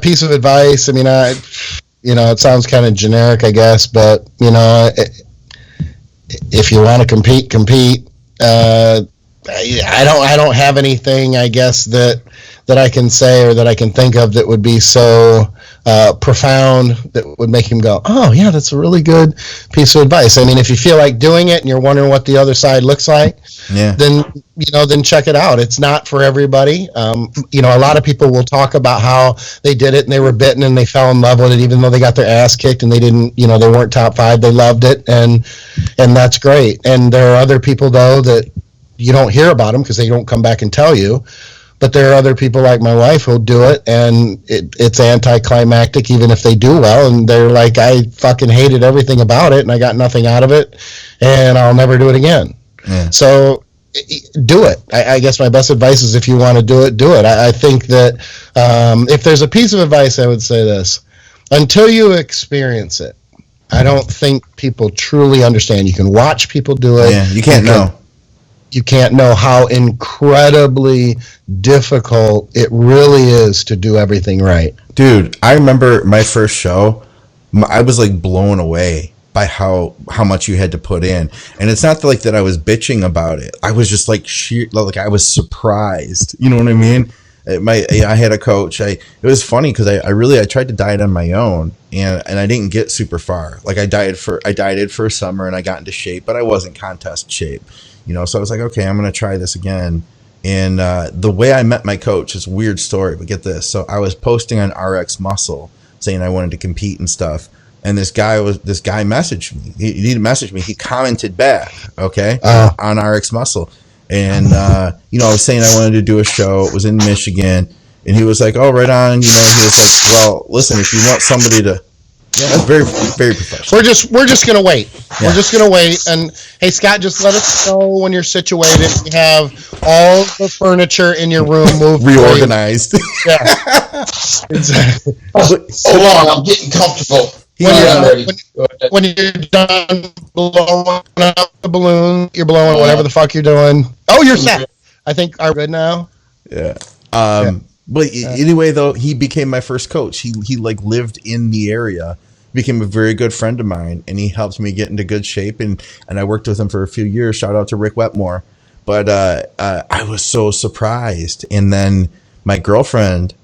Piece of advice. I mean, it sounds kind of generic, I guess, but if you want to compete. I don't have anything, I guess, that I can say or that I can think of that would be so profound that would make him go, oh yeah, that's a really good piece of advice. I mean, if you feel like doing it and you're wondering what the other side looks like, then check it out. It's not for everybody. A lot of people will talk about how they did it and they were bitten and they fell in love with it, even though they got their ass kicked and they didn't, they weren't top 5. They loved it, and that's great. And there are other people though that you don't hear about them because they don't come back and tell you. But there are other people like my wife who'll do it, and it's anticlimactic even if they do well, and they're like, I fucking hated everything about it, and I got nothing out of it, and I'll never do it again. Yeah. So do it. I guess my best advice is if you want to do it, do it. I think that if there's a piece of advice, I would say this. Until you experience it, I don't think people truly understand. You can watch people do it. Yeah, you can't know. You can't know how incredibly difficult it really is to do everything right. Dude, I remember my first show. I was like blown away. by how much you had to put in. And it's not like that I was bitching about it. I was just like I was surprised. You know what I mean? I had a coach. It was funny because I tried to diet on my own, and I didn't get super far. Like I dieted for a summer and I got into shape, but I wasn't contest shape. So I was like, okay, I'm going to try this again. And the way I met my coach is a weird story, but get this. So I was posting on RX Muscle saying I wanted to compete and stuff. And this guy messaged me. He didn't message me. He commented back, okay, on RX Muscle. And, I was saying I wanted to do a show. It was in Michigan. And he was like, oh, right on. He was like, well, listen, if you want somebody to, that's very, very professional. We're just going to wait. Yeah. We're just going to wait. And hey, Scott, just let us know when you're situated. You have all the furniture in your room moved. Reorganized. Yeah. Exactly. Hold on, I'm getting comfortable. When you're done blowing up the balloon, you're blowing whatever the fuck you're doing. Oh, you're set. I think are good now. Yeah. But anyway, though, he became my first coach. He like lived in the area, became a very good friend of mine, and he helped me get into good shape. And I worked with him for a few years. Shout out to Rick Wetmore. But I was so surprised. And then my girlfriend,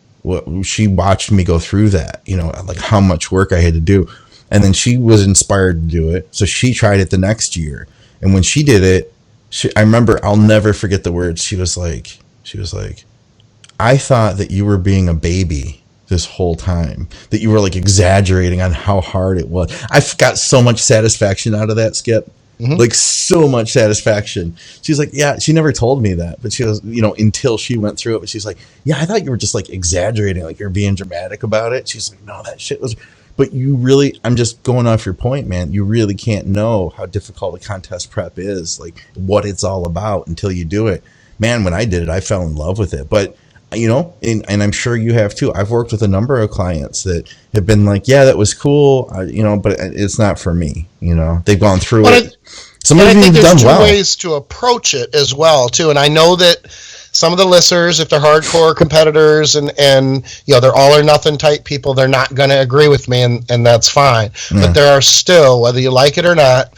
she watched me go through that, like how much work I had to do. And then she was inspired to do it. So she tried it the next year. And when she did it, I remember, I'll never forget the words. She was like, I thought that you were being a baby this whole time, that you were like exaggerating on how hard it was. I got so much satisfaction out of that, Skip. Mm-hmm. Like so much satisfaction. She's like, yeah, she never told me that, but she was, until she went through it, but she's like, yeah, I thought you were just like exaggerating, like you're being dramatic about it. She's like, no, that shit was, but you really, I'm just going off your point, man. You really can't know how difficult a contest prep is, like what it's all about until you do it. Man, when I did it, I fell in love with it. But and I'm sure you have too. I've worked with a number of clients that have been like, yeah, that was cool, but it's not for me. They've gone through it. Some of you have done well. I think there's two ways to approach it as well, too. And I know that some of the listeners, if they're hardcore competitors and they're all or nothing type people, they're not going to agree with me, and that's fine. Yeah. But there are still, whether you like it or not,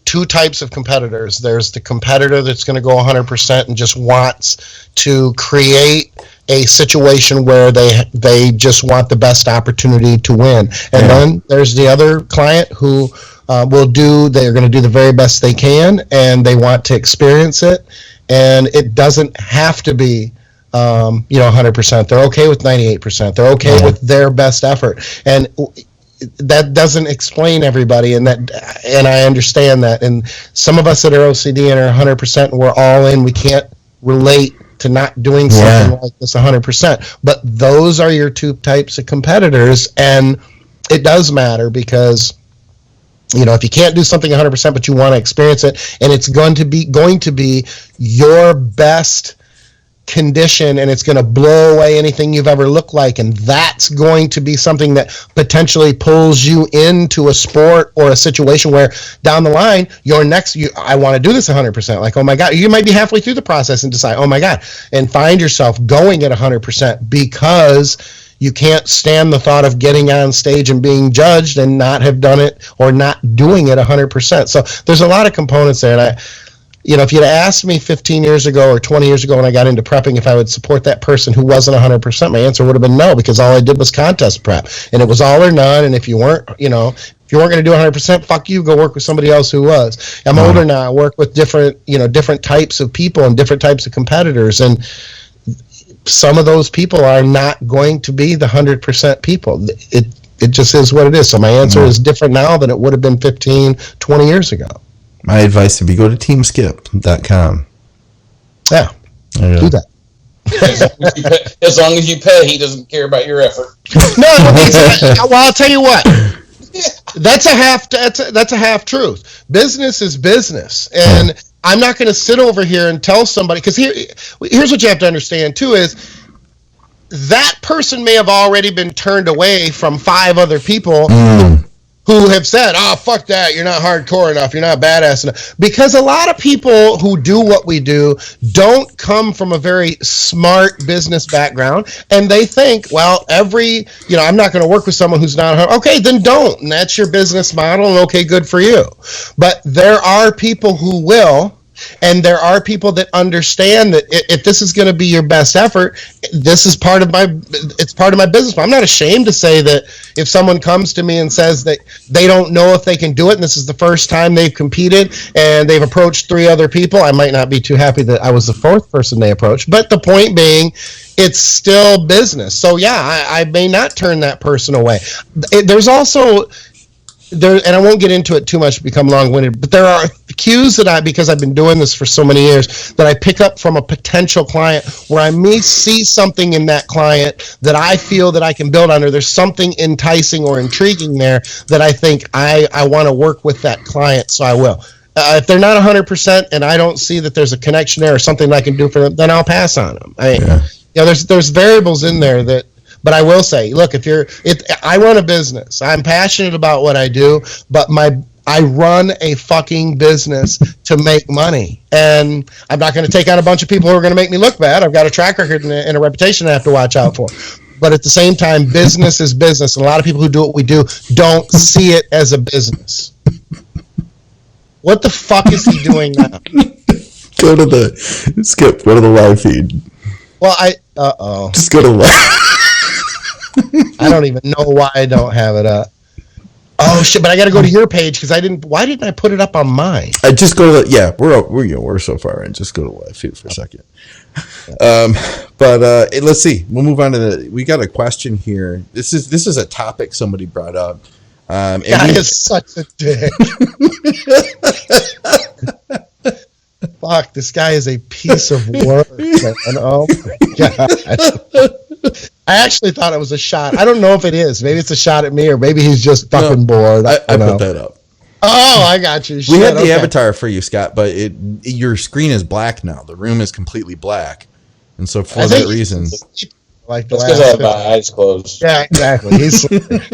two types of competitors. There's the competitor that's going to go 100% and just wants to create a situation where they just want the best opportunity to win. And then there's the other client who they're going to do the very best they can, and they want to experience it. And it doesn't have to be 100%. They're okay with 98%. They're okay with their best effort. And that doesn't explain everybody, and I understand that. And some of us that are OCD and are 100% and we're all in, we can't relate to not doing something like this 100%. But those are your two types of competitors, and it does matter because if you can't do something 100%, but you want to experience it, and it's going to be your best condition, and it's going to blow away anything you've ever looked like, and that's going to be something that potentially pulls you into a sport or a situation where down the line I want to do this 100%. Like, oh my God, you might be halfway through the process and decide, oh my God, and find yourself going at 100% because you can't stand the thought of getting on stage and being judged and not have done it or not doing it 100%. So there's a lot of components there, and if you'd asked me 15 years ago or 20 years ago when I got into prepping if I would support that person who wasn't 100%, my answer would have been no, because all I did was contest prep, and it was all or none. And if you weren't, if you weren't going to do 100%, fuck you, go work with somebody else who was. I'm older now. I work with different types of people and different types of competitors, and some of those people are not going to be the 100% people. It just is what it is. So my answer is different now than it would have been 15, 20 years ago. My advice would be go to teamskip.com. Yeah, do that. As long as you pay, he doesn't care about your effort. No, well, I'll tell you what. That's a half truth. Business is business, and I'm not going to sit over here and tell somebody, because here's what you have to understand too is that person may have already been turned away from 5 other people who have said, oh, fuck that, you're not hardcore enough, you're not badass enough. Because a lot of people who do what we do don't come from a very smart business background, and they think, well, I'm not going to work with someone who's not, okay, then don't, and that's your business model, and okay, good for you. But there are people who will, and there are people that understand that if this is going to be your best effort, this is part of my business. I'm not ashamed to say that if someone comes to me and says that they don't know if they can do it, and this is the first time they've competed and they've approached 3 other people, I might not be too happy that I was the 4th person they approached. But the point being, it's still business. So yeah, I may not turn that person away. There's also... and I won't get into it too much to become long-winded, but there are cues that because I've been doing this for so many years, that I pick up from a potential client where I may see something in that client that I feel that I can build on, or there's something enticing or intriguing there that I think I want to work with that client, so I will. If they're not 100% and I don't see that there's a connection there or something that I can do for them, then I'll pass on them. There's variables in there that. But I will say, look, I run a business. I'm passionate about what I do, but I run a fucking business to make money. And I'm not going to take on a bunch of people who are going to make me look bad. I've got a track record and a reputation I have to watch out for. But at the same time, business is business. And a lot of people who do what we do don't see it as a business. What the fuck is he doing now? Go to the live feed. Well, just go to live. I don't even know why I don't have it up. Oh shit! But I got to go to your page because why didn't I put it up on mine? I just go to we're so far in. Just go to live feed for a second. Let's see. We'll move on to we got a question here. This is a topic somebody brought up. Guy is such a dick. Fuck! This guy is a piece of work. Man. Oh my god! I actually thought it was a shot. I don't know if it is. Maybe it's a shot at me, or maybe he's just fucking bored. I put that up. Oh, I got you. We had the avatar for you, Scott, but your screen is black now. The room is completely black, and so for that reason, like that's because I have my eyes closed. Yeah, exactly.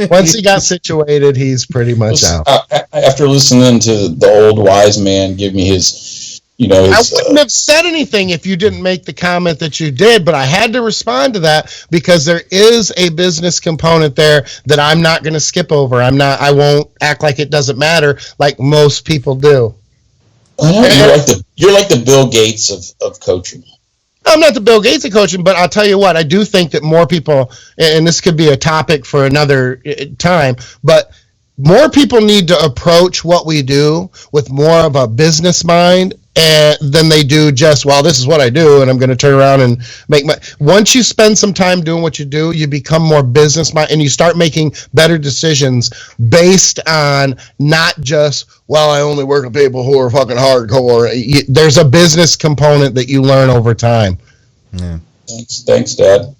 Once he got situated, he's pretty much out. After listening to the old wise man give me his. I wouldn't have said anything if you didn't make the comment that you did, but I had to respond to that because there is a business component there that I'm not going to skip over. I won't act like it doesn't matter like most people do. You're like the Bill Gates of coaching. I'm not the Bill Gates of coaching, but I'll tell you what, I do think that more people, and this could be a topic for another time, but more people need to approach what we do with more of a business mind than they do just, well, this is what I do, and I'm going to turn around and make my... Once you spend some time doing what you do, you become more business mind, and you start making better decisions based on not just, well, I only work with people who are fucking hardcore. There's a business component that you learn over time. Yeah. Thanks, Dad.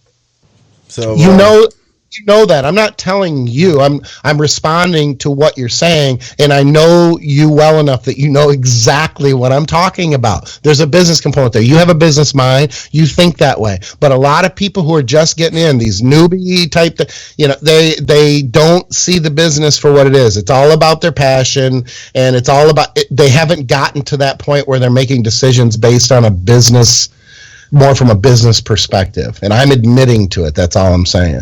So you know that. I'm not telling you. I'm responding to what you're saying, and I know you well enough that you know exactly what I'm talking about. There's a business component there. You have a business mind. You think that way. But a lot of people who are just getting in, these newbie type, they don't see the business for what it is. It's all about their passion, and it's all about they haven't gotten to that point where they're making decisions based on a business, more from a business perspective. And I'm admitting to it. That's all I'm saying.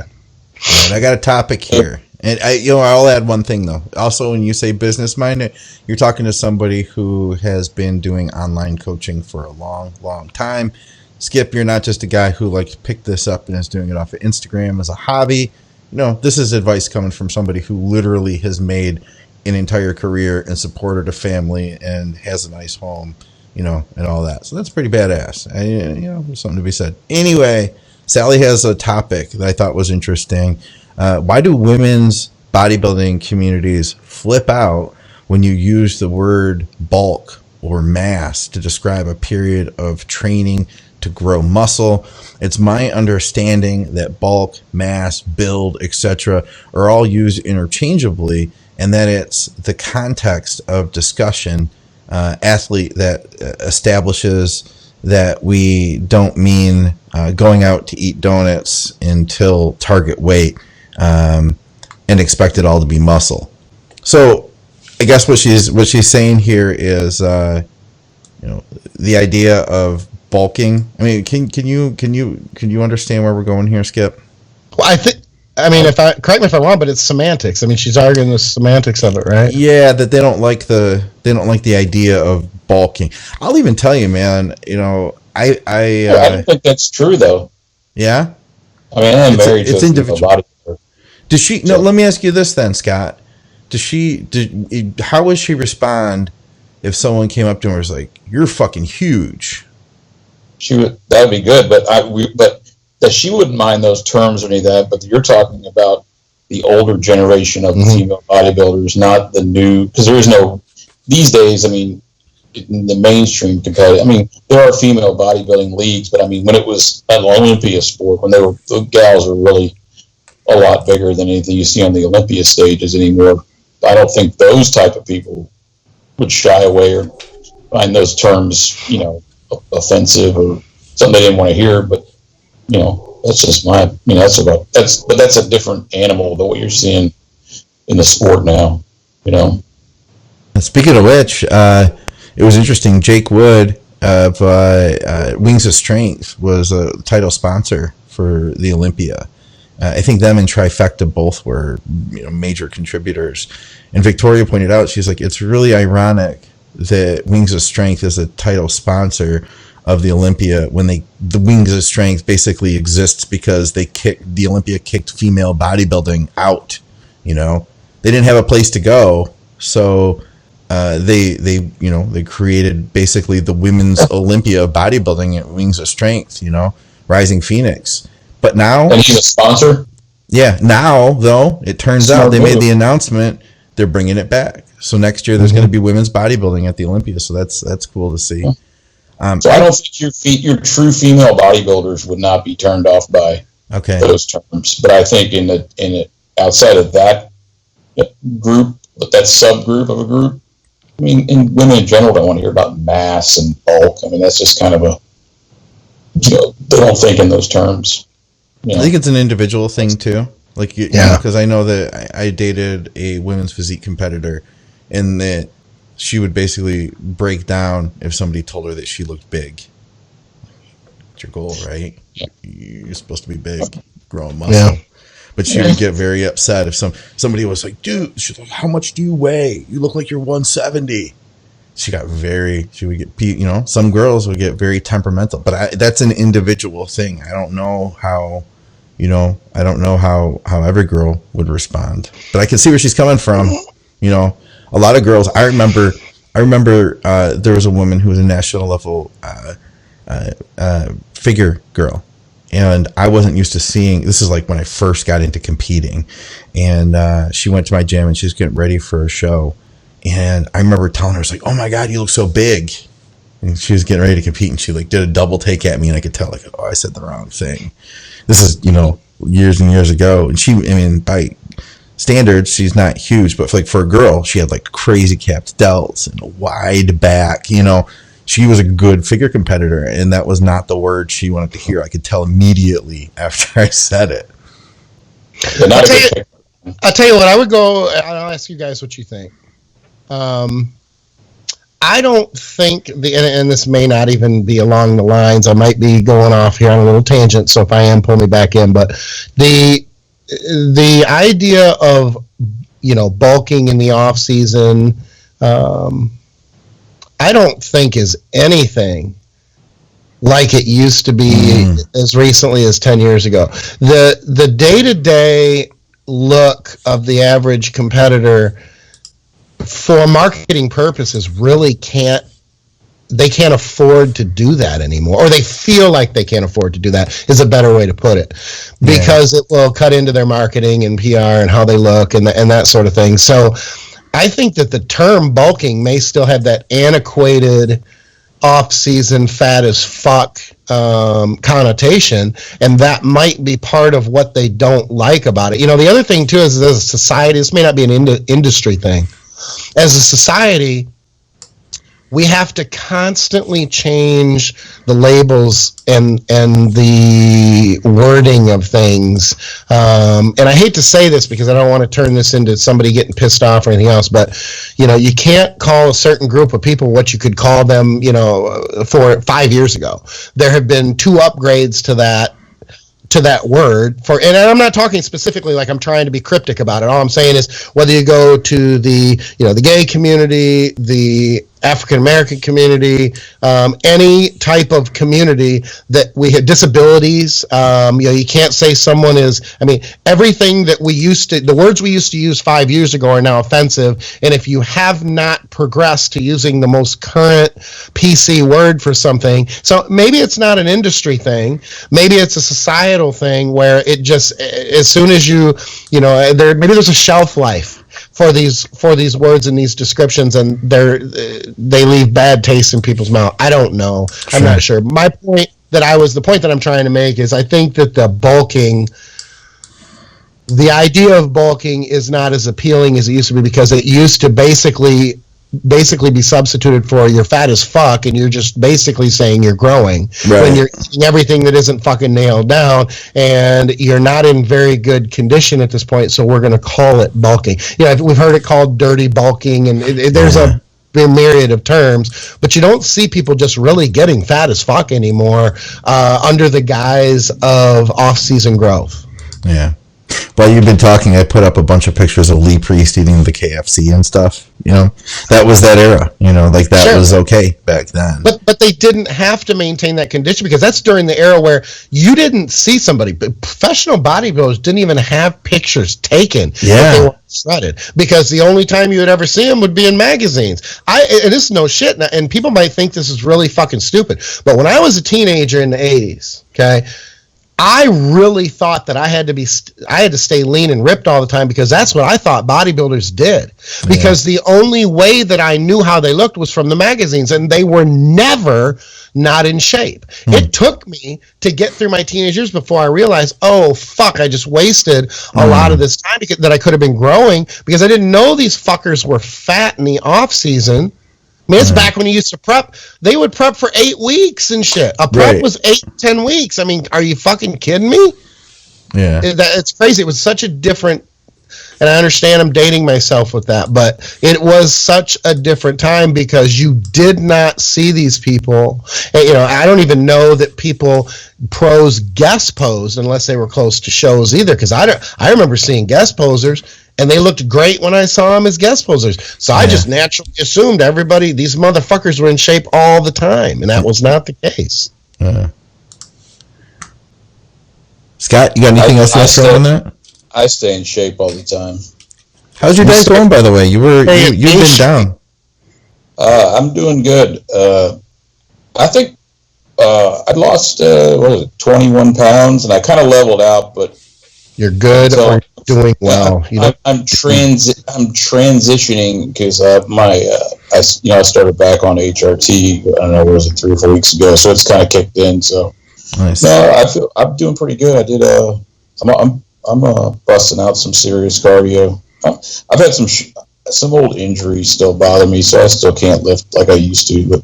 Right, I got a topic here, and I'll add one thing though. Also, when you say business minded, you're talking to somebody who has been doing online coaching for a long, long time. Skip, you're not just a guy who picked this up and is doing it off of Instagram as a hobby. This is advice coming from somebody who literally has made an entire career and supported a family and has a nice home, and all that. So that's pretty badass. There's something to be said. Anyway. Sally has a topic that I thought was interesting. Why do women's bodybuilding communities flip out when you use the word bulk or mass to describe a period of training to grow muscle? It's my understanding that bulk, mass, build, etc. are all used interchangeably, and that it's the context of discussion, athlete that establishes that we don't mean going out to eat donuts until target weight and expect it all to be muscle. So I guess what she's saying here is, the idea of bulking. I mean, can you understand where we're going here, Skip? Well, correct me if I'm wrong, but it's semantics. I mean, she's arguing the semantics of it, right? Yeah, that they don't like the idea of bulking. I'll even tell you, man. I don't think that's true, though. Yeah. I mean, I'm married to a bodybuilder. Does she? No. Let me ask you this then, Scott. How would she respond if someone came up to her and was like, "You're fucking huge"? That would be good, but that she wouldn't mind those terms or any of that. But you're talking about the older generation of female bodybuilders, not the new. Because there is no these days. I mean, in the mainstream competitive. I mean, there are female bodybuilding leagues, but I mean, when it was an Olympia sport, when the gals were really a lot bigger than anything you see on the Olympia stages anymore. I don't think those type of people would shy away or find those terms, offensive or something they didn't want to hear. But that's just that's a different animal than what you're seeing in the sport now. Speaking of which, it was interesting. Jake Wood of Wings of Strength was a title sponsor for the Olympia. I think them and Trifecta both were major contributors. And Victoria pointed out, she's like, it's really ironic that Wings of Strength is a title sponsor of the Olympia when the Wings of Strength basically exists because the Olympia kicked female bodybuilding out. They didn't have a place to go, so they created basically the women's Olympia of bodybuilding at Wings of Strength. Rising Phoenix. But now, and he's a sponsor. Yeah, now though it turns out they made the announcement they're bringing it back. So next year there's going to be women's bodybuilding at the Olympia. So that's cool to see. So I don't think your true female bodybuilders would not be turned off by those terms. But I think in outside of that group, but that subgroup of a group, I mean, women in general don't want to hear about mass and bulk. I mean, that's just kind of they don't think in those terms. I think it's an individual thing too. Because I know that I dated a women's physique competitor, and that she would basically break down if somebody told her that she looked big. It's your goal, right? Yeah. You're supposed to be big, growing muscle. Yeah. But she would get very upset if somebody was like, "Dude, she's like, how much do you weigh? You look like you're 170." She would get, some girls would get very temperamental, but that's an individual thing. I don't know how every girl would respond, but I can see where she's coming from. A lot of girls, I remember there was a woman who was a national level figure girl, and I wasn't used to seeing, this is like when I first got into competing, and she went to my gym and she was getting ready for a show. And I remember telling her, "It's like, oh my God, you look so big." And she was getting ready to compete, and she did a double take at me, and I could tell I said the wrong thing. This is, years and years ago. And by standards, she's not huge, but for a girl, she had crazy capped delts and a wide back. She was a good figure competitor, and that was not the word she wanted to hear. I could tell immediately after I said it. I'll tell you what, I'll ask you guys what you think. I don't think and this may not even be along the lines. I might be going off here on a little tangent, so if I am, pull me back in. But the idea of bulking in the off season, I don't think is anything like it used to be as recently as 10 years ago. The day-to-day look of the average competitor, for marketing purposes, really can't afford to do that anymore, or they feel like they can't afford to do that, is a better way to put it, because it will cut into their marketing and PR and how they look and that sort of thing. So I think that the term bulking may still have that antiquated off-season fat as fuck connotation, and that might be part of what they don't like about it. The other thing too is, as a society, this may not be an industry thing. As a society, we have to constantly change the labels and the wording of things. And I hate to say this because I don't want to turn this into somebody getting pissed off or anything else, but, you know, you can't call a certain group of people what you could call them, you know, for 5 years ago. There have been 2 upgrades to that word and I'm not talking specifically like I'm trying to be cryptic about it. All I'm saying is whether you go to the, you know, the gay community, the African American community, any type of community that we have disabilities, you know, you can't say someone is, I mean, everything that the words we used to use 5 years ago are now offensive. And if you have not progressed to using the most current PC word for something, so maybe it's not an industry thing, maybe it's a societal thing where it just, as soon as you know, maybe there's a shelf life for these words and these descriptions, and they leave bad taste in people's mouth. I don't know. Sure. I'm not sure. The point that I'm trying to make is I think that the idea of bulking is not as appealing as it used to be, because it used to basically be substituted for you're fat as fuck and you're just basically saying you're growing, right, when you're eating everything that isn't fucking nailed down and you're not in very good condition at this point, so we're going to call it bulking. You know, we've heard it called dirty bulking, and there's a myriad of terms, but you don't see people just really getting fat as fuck anymore under the guise of off-season growth. Yeah. While you've been talking, I put up a bunch of pictures of Lee Priest eating the KFC and stuff. You know, that was that era. You know, like that was okay back then. But they didn't have to maintain that condition, because that's during the era where you didn't see somebody. Professional bodybuilders didn't even have pictures taken. Yeah. If they were shredded, because the only time you would ever see them would be in magazines. And this is no shit. And people might think this is really fucking stupid, but when I was a teenager in the 80s, okay, I really thought that I had to stay lean and ripped all the time, because that's what I thought bodybuilders did. Because the only way that I knew how they looked was from the magazines, and they were never not in shape. It took me to get through my teenage years before I realized, oh fuck, I just wasted a lot of this time that I could have been growing, because I didn't know these fuckers were fat in the off season. I mean, it's back when you used to prep. They would prep for 8 weeks and shit. A prep was 8-10 weeks. I mean, are you fucking kidding me? Yeah. It's crazy. It was such a different, and I understand I'm dating myself with that, but it was such a different time, because you did not see these people. And, you know, I don't even know that pros guest posed unless they were close to shows either, because I remember seeing guest posers, and they looked great when I saw them as guest posers. So I just naturally assumed these motherfuckers were in shape all the time, and that was not the case. Scott, you got anything else to throw on that? I stay in shape all the time. How's your diet going, by the way? You've been down. I'm doing good. I think I lost 21 pounds, and I kind of leveled out, but you're good. So, doing well. I'm transitioning, because I started back on HRT. I don't know, was it 3 or 4 weeks ago? So it's kind of kicked in. So nice. No, I'm doing pretty good. I did. I'm busting out some serious cardio. I've had some old injuries still bother me, so I still can't lift like I used to. But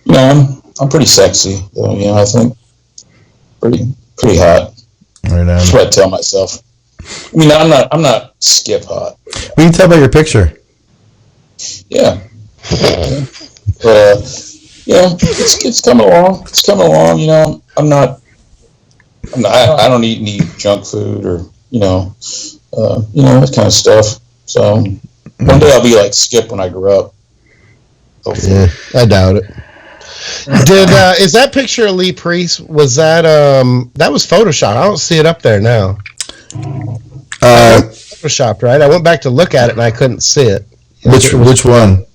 you know, I'm pretty sexy. You know, I think pretty hot. Right on. That's what I tell myself. I mean, I'm not Skip hot. We can tell by your picture. Yeah. But it's coming along. It's coming along. You know, I don't eat any junk food or that kind of stuff. So one day I'll be like Skip when I grow up. Hopefully. Yeah, I doubt it. Is that picture of Lee Priest, was that was Photoshopped? I don't see it up there now. Photoshopped, right? I went back to look at it and I couldn't see it. Which one?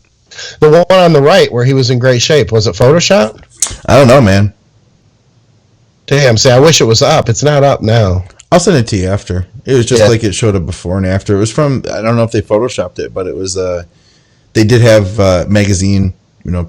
The one on the right where he was in great shape. Was it Photoshopped? I don't know, man. Damn, see, I wish it was up. It's not up now. I'll send it to you after. It was just like it showed up before and after. It was from, I don't know if they Photoshopped it, but it was, they did have magazine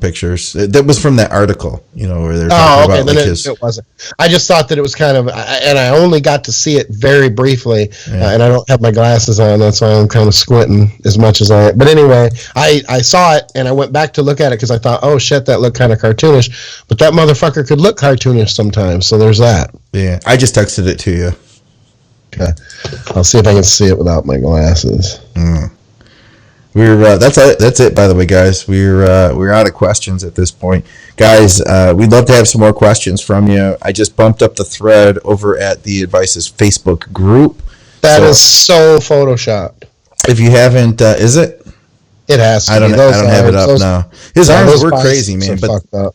pictures. That was from that article, where they're talking about then it wasn't. I just thought that it was kind of, and I only got to see it very briefly, and I don't have my glasses on. That's why I'm kind of squinting as much as I. But anyway, I saw it and I went back to look at it because I thought, oh shit, that looked kind of cartoonish. But that motherfucker could look cartoonish sometimes. So there's that. Yeah, I just texted it to you. Okay, I'll see if I can see it without my glasses. We're that's it. By the way, guys, we're out of questions at this point, guys. We'd love to have some more questions from you. I just bumped up the thread over at the Advices Facebook group. That is so photoshopped. If you haven't, is it? It has to. I don't have it up now. His arms were crazy, man. But fucked up.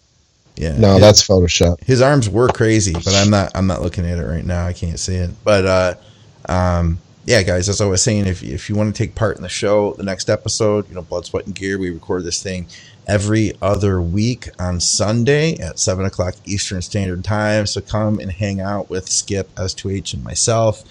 Yeah, no, that's Photoshop. His arms were crazy, but I'm not looking at it right now. I can't see it, but yeah, guys, as I was saying, if you want to take part in the show, the next episode, Blood, Sweat, and Gear, we record this thing every other week on Sunday at 7 o'clock Eastern Standard Time. So come and hang out with Skip, S2H, and myself.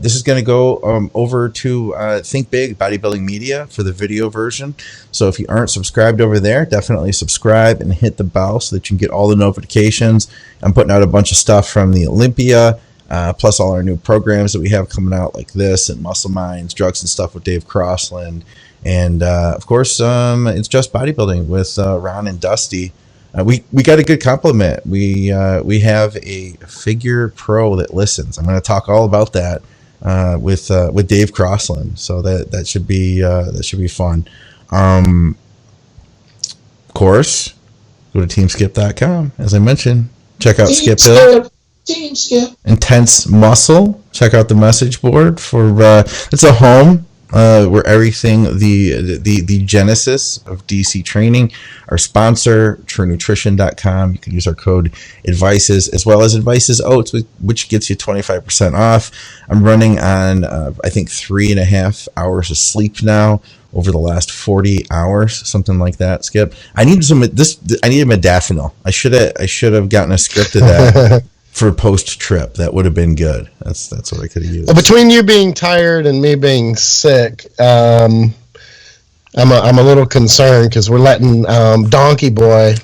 This is going to go over to Think Big Bodybuilding Media for the video version. So if you aren't subscribed over there, definitely subscribe and hit the bell so that you can get all the notifications. I'm putting out a bunch of stuff from the Olympia, plus all our new programs that we have coming out like this and Muscle Minds, Drugs and Stuff with Dave Crossland. And of course, it's Just Bodybuilding with Ron and Dusty. We got a good compliment. We have a figure pro that listens. I'm going to talk all about that with Dave Crossland. So that should be fun. Of course, go to teamskip.com. As I mentioned, check out Skip Hill. Team Skip. Intense Muscle. Check out the message board for it's a home. Where everything, the genesis of DC training, our sponsor, TrueNutrition.com. You can use our code ADVICES as well as ADVICES Oats, which gets you 25% off. I'm running on, I think 3.5 hours of sleep now over the last 40 hours, something like that. Skip, I need a modafinil. I should have gotten a script of that. For post trip, that would have been good. That's what I could have used. Between you being tired and me being sick, I'm a little concerned because we're letting Donkey Boy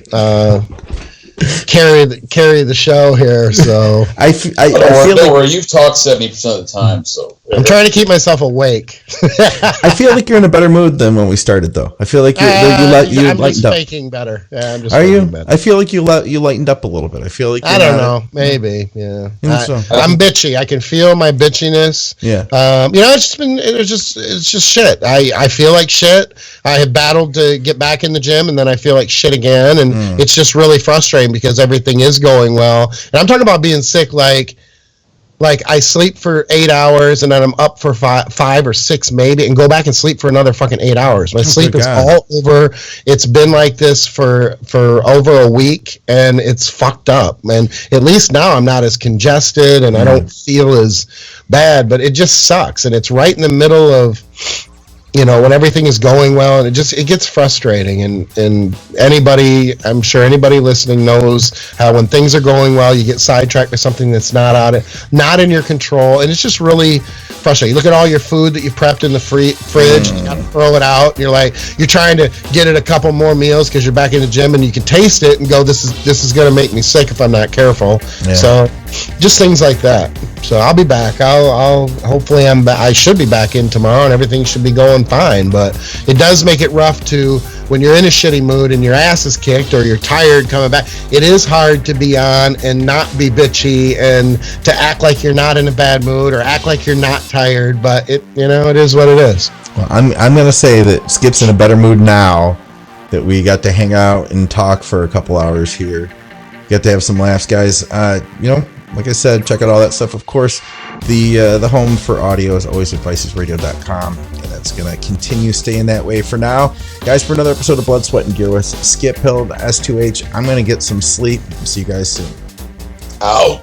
carry the show here. So I feel like you've talked 70% of the time. So I'm trying to keep myself awake. I feel like you're in a better mood than when we started, though. I feel like you lightened up. Faking better. Yeah, I'm just. Are you? Better. I feel like you lightened up a little bit. I feel like I don't know. Maybe. Yeah. So. I'm bitchy. I can feel my bitchiness. Yeah. It's just shit. I feel like shit. I have battled to get back in the gym, and then I feel like shit again, and it's just really frustrating because everything is going well, and I'm talking about being sick like I sleep for 8 hours and then I'm up for 5 or 6 maybe and go back and sleep for another fucking 8 hours. My sleep is all over. It's been like this for over a week and it's fucked up. And at least now I'm not as congested and I don't feel as bad, but it just sucks. And it's right in the middle of, when everything is going well, and it gets frustrating. And I'm sure anybody listening knows how when things are going well, you get sidetracked by something that's not in your control, and it's just really frustrating. You look at all your food that you prepped in the fridge, and you gotta throw it out. And you're trying to get it a couple more meals because you're back in the gym, and you can taste it and go, this is gonna make me sick if I'm not careful. Yeah. So just things like that. So I'll be back. I'll hopefully I should be back in tomorrow and everything should be going fine, but it does make it rough to when you're in a shitty mood and your ass is kicked or you're tired coming back. It is hard to be on and not be bitchy and to act like you're not in a bad mood or act like you're not tired, but it is what it is. Well, I'm going to say that Skip's in a better mood now that we got to hang out and talk for a couple hours here. Get to have some laughs, guys. Like I said, check out all that stuff. Of course, the home for audio is always advicesradio.com, and that's going to continue staying that way for now. Guys, for another episode of Blood, Sweat, and Gear with Skip Hill, the S2H, I'm going to get some sleep. See you guys soon. Out.